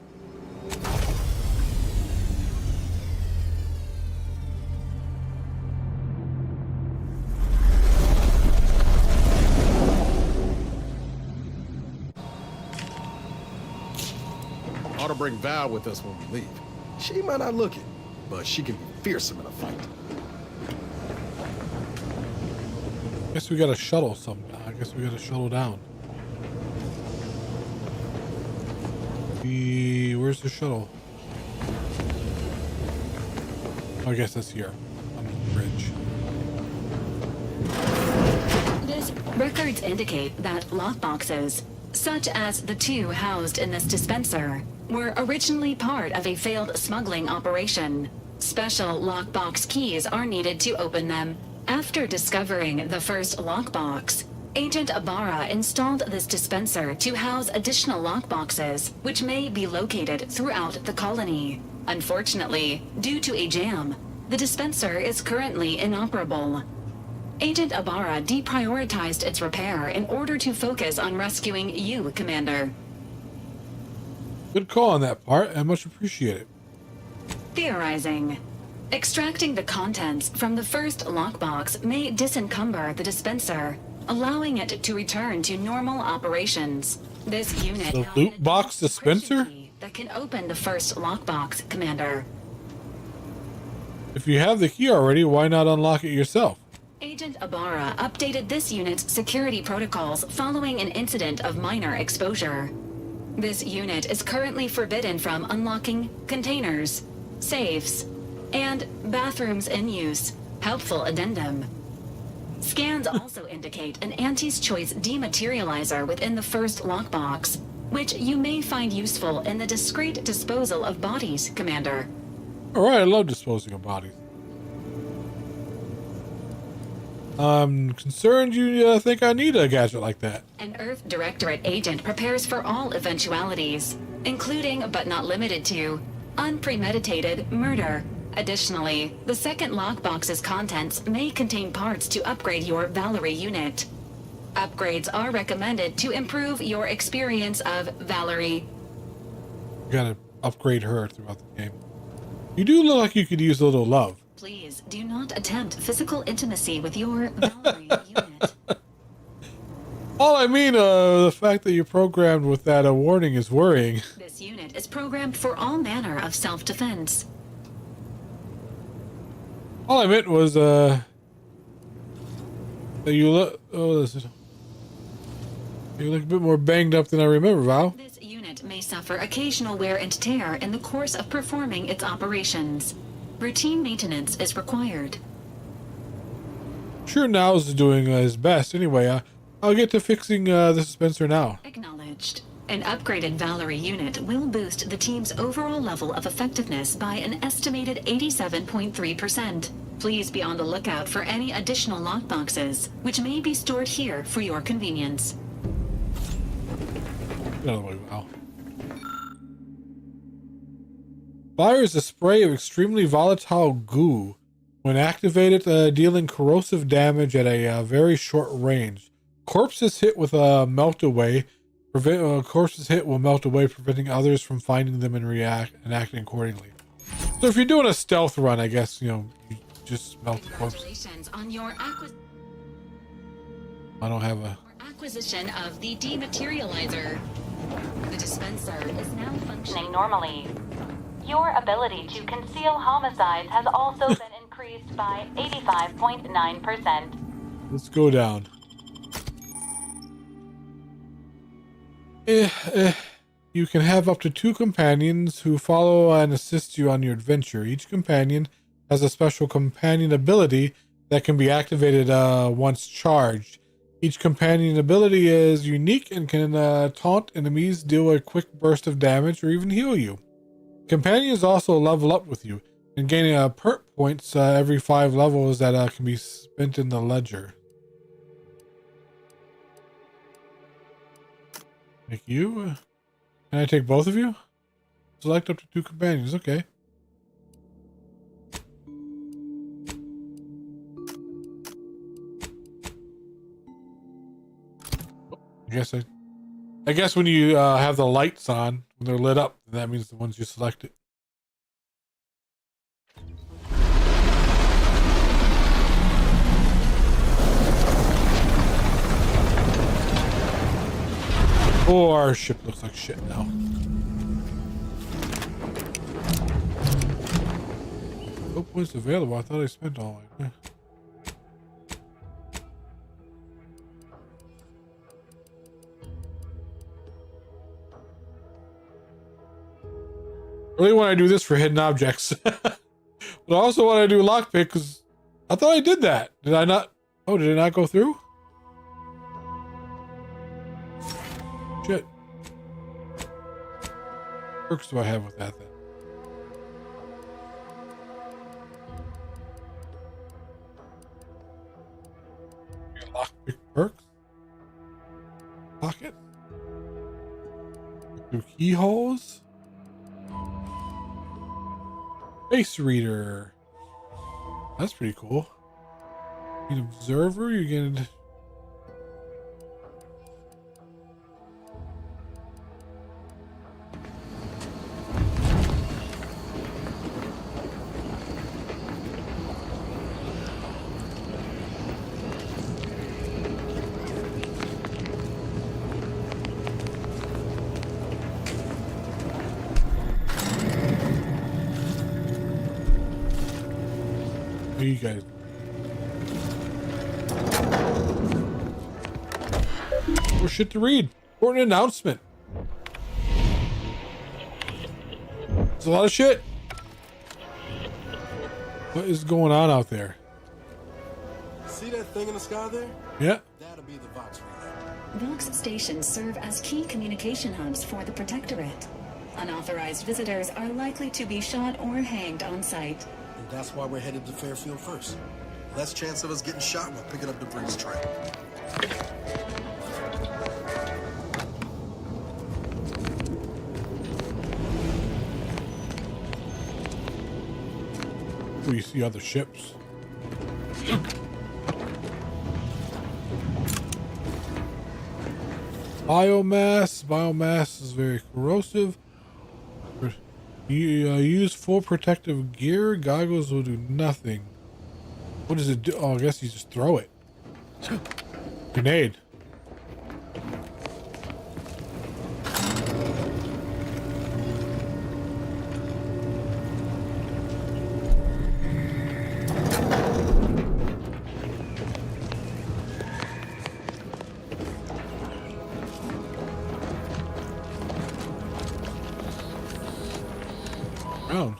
bring Val with us when we leave. She might not look it, but she can be fearsome in a fight. Guess we gotta shuttle some. I guess we gotta shuttle down. Where's the shuttle? Oh, I guess that's here on the bridge. Records indicate that lockboxes, such as the two housed in this dispenser, were originally part of a failed smuggling operation. Special lockbox keys are needed to open them. After discovering the first lockbox, Agent Ibarra installed this dispenser to house additional lockboxes, which may be located throughout the colony. Unfortunately, due to a jam, the dispenser is currently inoperable. Agent Ibarra deprioritized its repair in order to focus on rescuing you, Commander. Good call on that part. I much appreciate it. Theorizing. Extracting the contents from the first lockbox may disencumber the dispenser, allowing it to return to normal operations. This unit The loot box dispenser? that can open the first lockbox, Commander. If you have the key already, why not unlock it yourself? Agent Ibarra updated this unit's security protocols following an incident of minor exposure. This unit is currently forbidden from unlocking containers, safes, and bathrooms in use. Helpful addendum. Scans also indicate an Auntie's Choice dematerializer within the first lockbox, which you may find useful in the discreet disposal of bodies, Commander. Alright, I love disposing of bodies. I'm concerned you think I need a gadget like that. An Earth Directorate agent prepares for all eventualities, including but not limited to unpremeditated murder. Additionally, the second lockbox's contents may contain parts to upgrade your Valerie unit. Upgrades are recommended to improve your experience of Valerie. You gotta upgrade her throughout the game. You do look like you could use a little love. Please do not attempt physical intimacy with your Valerie unit. All I mean, the fact that you're programmed with that warning is worrying. This unit is programmed for all manner of self-defense. All I meant was, that you look, you look a bit more banged up than I remember, Val. This unit may suffer occasional wear and tear in the course of performing its operations. Routine maintenance is required. Sure, Niles is doing his best. Anyway, I'll get to fixing the dispenser now. Acknowledged. An upgraded Valerie unit will boost the team's overall level of effectiveness by an estimated 87.3%. Please be on the lookout for any additional lockboxes, which may be stored here for your convenience. Another way, Val. Fires a spray of extremely volatile goo. When activated, dealing corrosive damage at a very short range. Corpses hit with a melt away. Corpses hit will melt away, preventing others from finding them and acting accordingly. So if you're doing a stealth run, I guess, you just melt the corpse. Congratulations on your I don't have a... acquisition of the dematerializer. The dispenser is now functioning normally. Your ability to conceal homicides has also been increased by 85.9%. Let's go down. You can have up to 2 companions who follow and assist you on your adventure. Each companion has a special companion ability that can be activated once charged. Each companion ability is unique and can taunt enemies, deal a quick burst of damage, or even heal you. Companions also level up with you and gain perk points every 5 levels that can be spent in the ledger. Take you. Can I take both of you? Select up to 2 companions. Okay. I guess when you have the lights on, when they're lit up, that means the ones you selected. Oh, our ship looks like shit now. No points available. I thought I spent all mine. I really want to do this for hidden objects. But I also want to do lockpick because I thought I did that. Did I not? Oh, did it not go through? Shit. What perks do I have with that then? Lockpick perks? Pocket? Through keyholes? Face reader. That's pretty cool. An observer, you get. You guys. More shit to read. Important announcement. There's a lot of shit. What is going on out there? See that thing in the sky there? Yeah. That'll be the Vox relay. Vox stations serve as key communication hubs for the Protectorate. Unauthorized visitors are likely to be shot or hanged on sight. And that's why we're headed to Fairfield first. Less chance of us getting shot while picking up debris trail. Oh, you see other ships. Biomass. Biomass is very corrosive. You use full protective gear. Goggles will do nothing. What does it do? Oh, I guess you just throw it. Grenade. Round.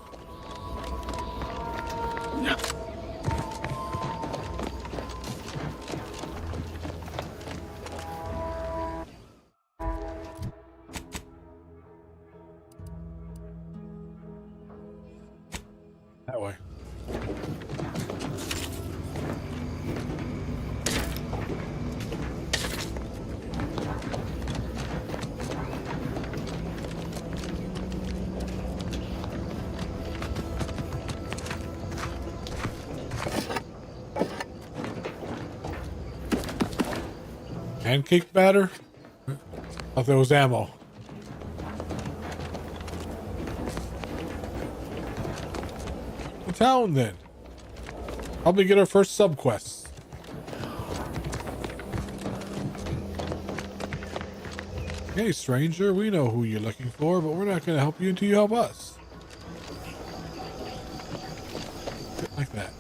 That way. Pancake batter? I thought there was ammo. The town then. Probably get our first subquests. Hey stranger, we know who you're looking for, but we're not going to help you until you help us. Like that.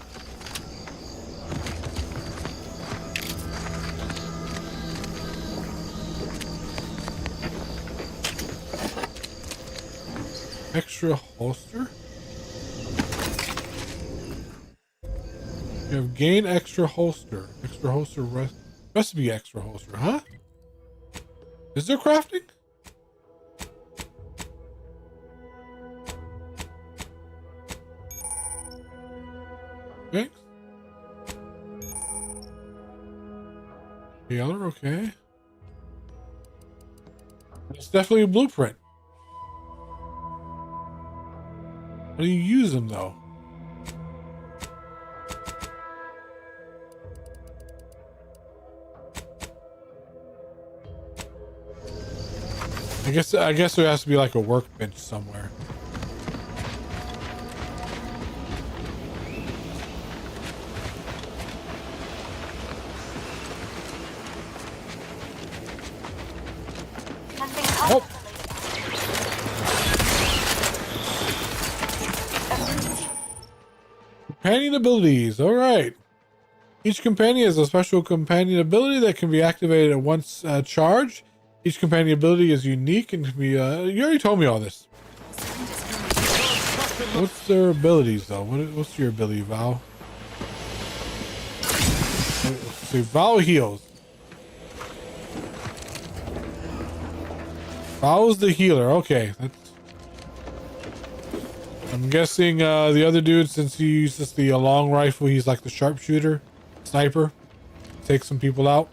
Extra holster? You have gain extra holster. Extra holster recipe extra holster, huh? Is there crafting? Thanks. Taylor, okay. It's definitely a blueprint. How do you use them though? I guess there has to be like a workbench somewhere. Oh. Companion abilities. All right. Each companion has a special companion ability that can be activated at once charged. Each companion ability is unique and can be. You already told me all this. What's their abilities though? What's your ability, Val? Let's see. Val heals. Val's the healer. Okay, that's. I'm guessing the other dude, since he uses the long rifle, he's like the sharpshooter, sniper, take some people out.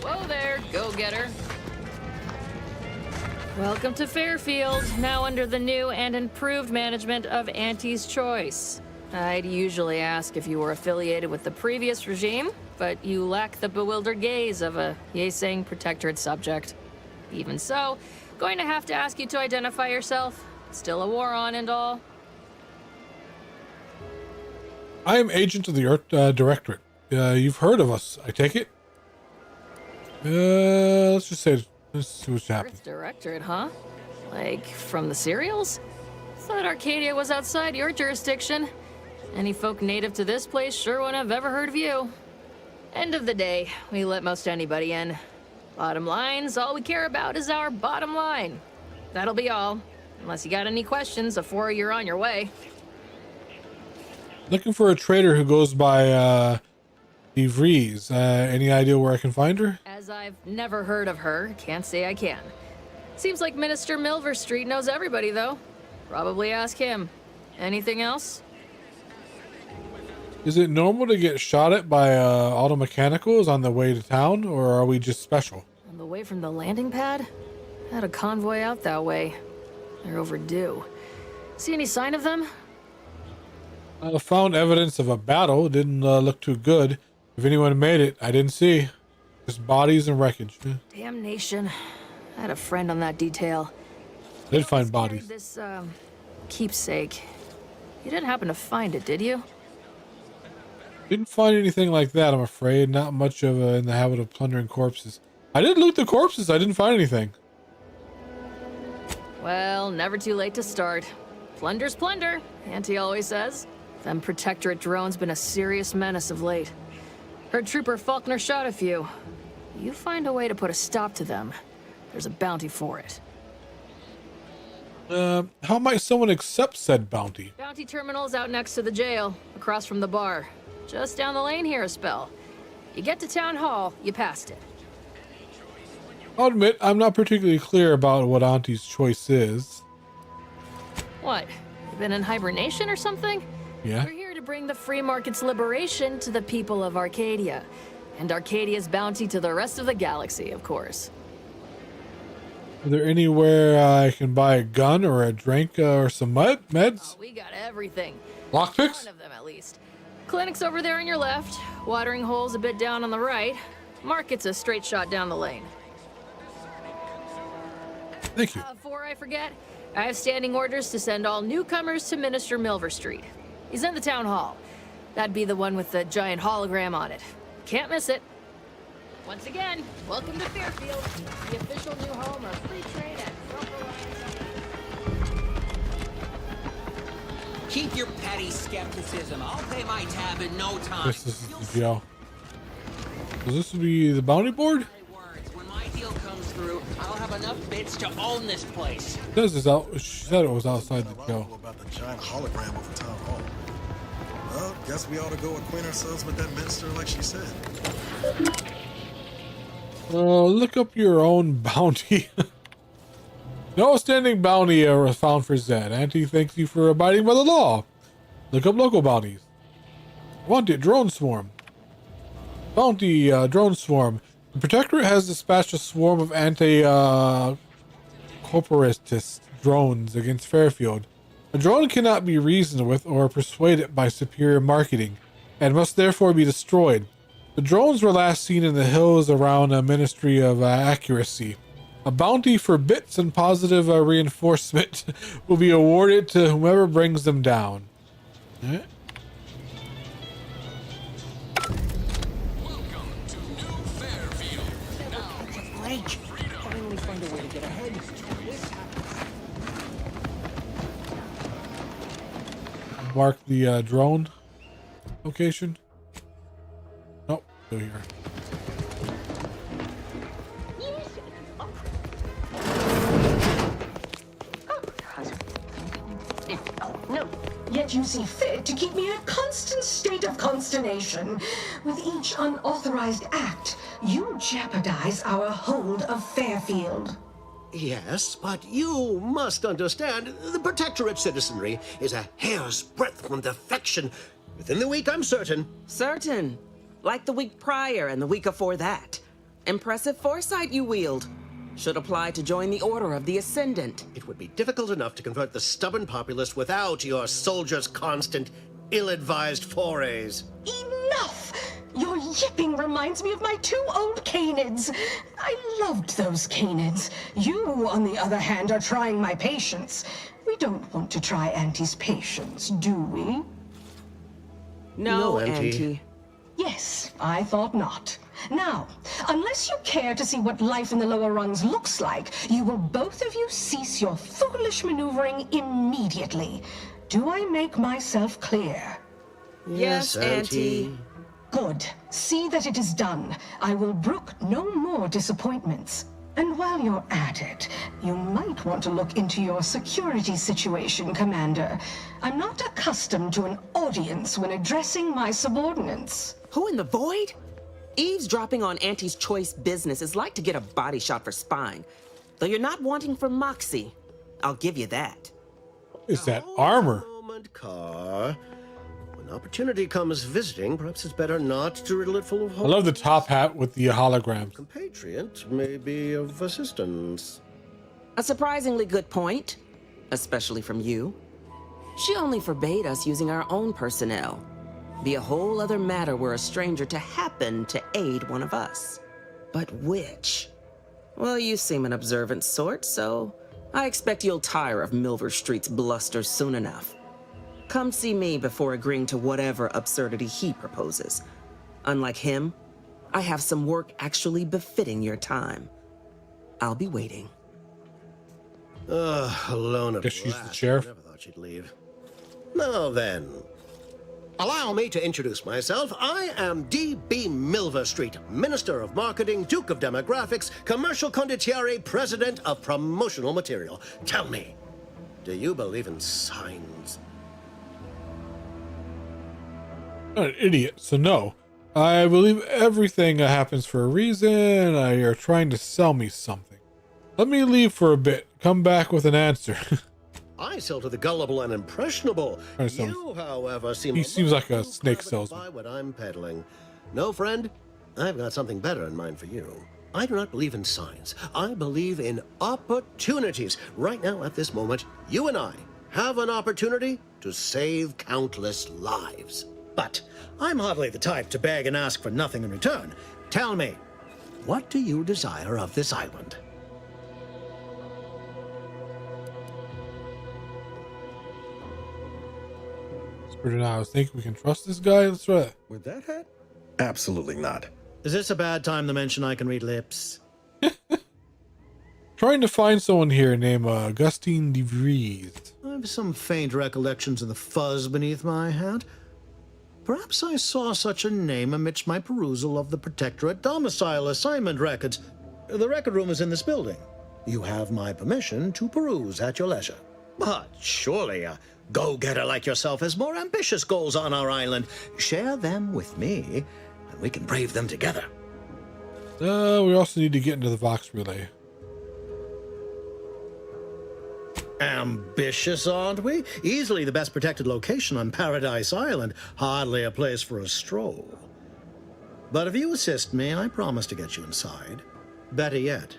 Whoa there, go-getter. Welcome to Fairfield, now under the new and improved management of Auntie's Choice. I'd usually ask if you were affiliated with the previous regime, but you lack the bewildered gaze of a yay-saying protectorate subject. Even so, going to have to ask you to identify yourself. Still a war on and all. I am agent of the Earth Directorate. You've heard of us, I take it? Let's just say, let's see what's happening. Earth Directorate, huh? Like, from the serials? Thought Arcadia was outside your jurisdiction. Any folk native to this place sure wouldn't have ever heard of you. End of the day, we let most anybody in. Bottom line's all we care about is our bottom line. That'll be all. Unless you got any questions before you're on your way. Looking for a trader who goes by DeVries. Any idea where I can find her? As I've never heard of her, can't say I can. Seems like Minister Milverstreet knows everybody, though. Probably ask him. Anything else? Is it normal to get shot at by auto mechanicals on the way to town, or are we just special? On the way from the landing pad? Had a convoy out that way. They're overdue. See any sign of them? I found evidence of a battle. Didn't look too good. If anyone made it, I didn't see. Just bodies and wreckage. Damnation. I had a friend on that detail. Did find bodies. This, keepsake. You didn't happen to find it, did you? Didn't find anything like that, I'm afraid. Not much of in the habit of plundering corpses. I did loot the corpses. I didn't find anything. Well, never too late to start. Plunder's plunder, Auntie always says. Them Protectorate drones been a serious menace of late. Heard Trooper Faulkner shot a few. You find a way to put a stop to them. There's a bounty for it. How might someone accept said bounty? Bounty terminal's out next to the jail, across from the bar. Just down the lane here a spell. You get to Town Hall, you passed it. I'll admit, I'm not particularly clear about what Auntie's Choice is. What? You been in hibernation or something? Yeah. We're here to bring the free market's liberation to the people of Arcadia. And Arcadia's bounty to the rest of the galaxy, of course. Are there anywhere I can buy a gun or a drink or some meds? Oh, we got everything. Lockpicks? One of them, at least. Clinic's over there on your left. Watering hole's a bit down on the right. Market's a straight shot down the lane. Thank you. Before I forget, I have standing orders to send all newcomers to Minister Milverstreet. He's in the town hall. That'd be the one with the giant hologram on it. Can't miss it. Once again, welcome to Fairfield, the official new home of free trade and Keep your petty skepticism. I'll pay my tab in no time. This is the jail. Will this be the bounty board? When my deal comes through, I'll have enough bits to own this place. This is out. She said it was outside the jail. About the giant hologram of the town hall. Well, guess we ought to go acquaint ourselves with that minister like she said. Look up your own bounty. No outstanding bounty ever found for Zed. Auntie thanks you for abiding by the law. Look up local bounties. Wanted drone swarm. Bounty drone swarm. The Protectorate has dispatched a swarm of anti-corporatist drones against Fairfield. A drone cannot be reasoned with or persuaded by superior marketing, and must therefore be destroyed. The drones were last seen in the hills around a Ministry of Accuracy. A bounty for bits and positive reinforcement will be awarded to whomever brings them down. Right. mark the drone location. Nope, still here. No, yet you see fit to keep me in a constant state of consternation. With each unauthorized act, you jeopardize our hold of Fairfield. Yes, but you must understand, the Protectorate citizenry is a hair's breadth from defection. Within the week, I'm certain. Certain? Like the week prior and the week before that. Impressive foresight you wield. Should apply to join the Order of the Ascendant. It would be difficult enough to convert the stubborn populace without your soldiers' constant, ill-advised forays. Enough! Your yipping reminds me of my 2 old canids. I loved those canids. You, on the other hand, are trying my patience. We don't want to try Auntie's patience, do we? No, Auntie. Yes, I thought not. Now, unless you care to see what life in the lower rungs looks like, you will both of you cease your foolish maneuvering immediately. Do I make myself clear? Yes, Auntie. Good. See that it is done. I will brook no more disappointments. And while you're at it, you might want to look into your security situation, Commander. I'm not accustomed to an audience when addressing my subordinates. Who in the void? Eavesdropping on Auntie's choice business is like to get a body shot for spying. Though you're not wanting for moxie. I'll give you that. Is that armor? Moment, Car. When opportunity comes visiting, perhaps it's better not to riddle it full of I hope. love the top hat with the holograms. Compatriot may be of assistance. A surprisingly good point, especially from you. She only forbade us using our own personnel. Be a whole other matter were a stranger to happen to aid one of us. But which? Well, you seem an observant sort, so I expect you'll tire of Milver Street's bluster soon enough. Come see me before agreeing to whatever absurdity he proposes. Unlike him, I have some work actually befitting your time. I'll be waiting. Alone at Guess she's last. the sheriff. I never thought she'd leave. Now then, allow me to introduce myself. I am D.B. Milver Street, Minister of Marketing, Duke of Demographics, Commercial Condottiere, President of Promotional Material. Tell me, do you believe in signs? I'm an idiot, so no. I believe everything happens for a reason. You're trying to sell me something. Let me leave for a bit. Come back with an answer. I sell to the gullible and impressionable. You, however, He seems like a snake salesman. Buy what I'm peddling. No, friend, I've got something better in mind for you. I do not believe in signs. I believe in opportunities. Right now, at this moment, you and I have an opportunity to save countless lives. But I'm hardly the type to beg and ask for nothing in return. Tell me, what do you desire of this island? I was thinking we can trust this guy. Let's try it. With that hat? Absolutely not. Is this a bad time to mention I can read lips? Trying to find someone here named Augustine de Vries. I have some faint recollections of the fuzz beneath my hat. Perhaps I saw such a name amidst my perusal of the Protectorate domicile assignment records. The record room is in this building. You have my permission to peruse at your leisure. But surely a go-getter like yourself has more ambitious goals on our island. Share them with me, and we can brave them together. We also need to get into the Vox Relay. Ambitious, aren't we? Easily the best protected location on Paradise Island. Hardly a place for a stroll. But if you assist me, I promise to get you inside. Better yet,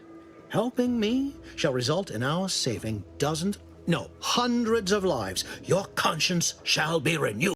helping me shall result in our saving dozens, no, hundreds of lives. Your conscience shall be renewed.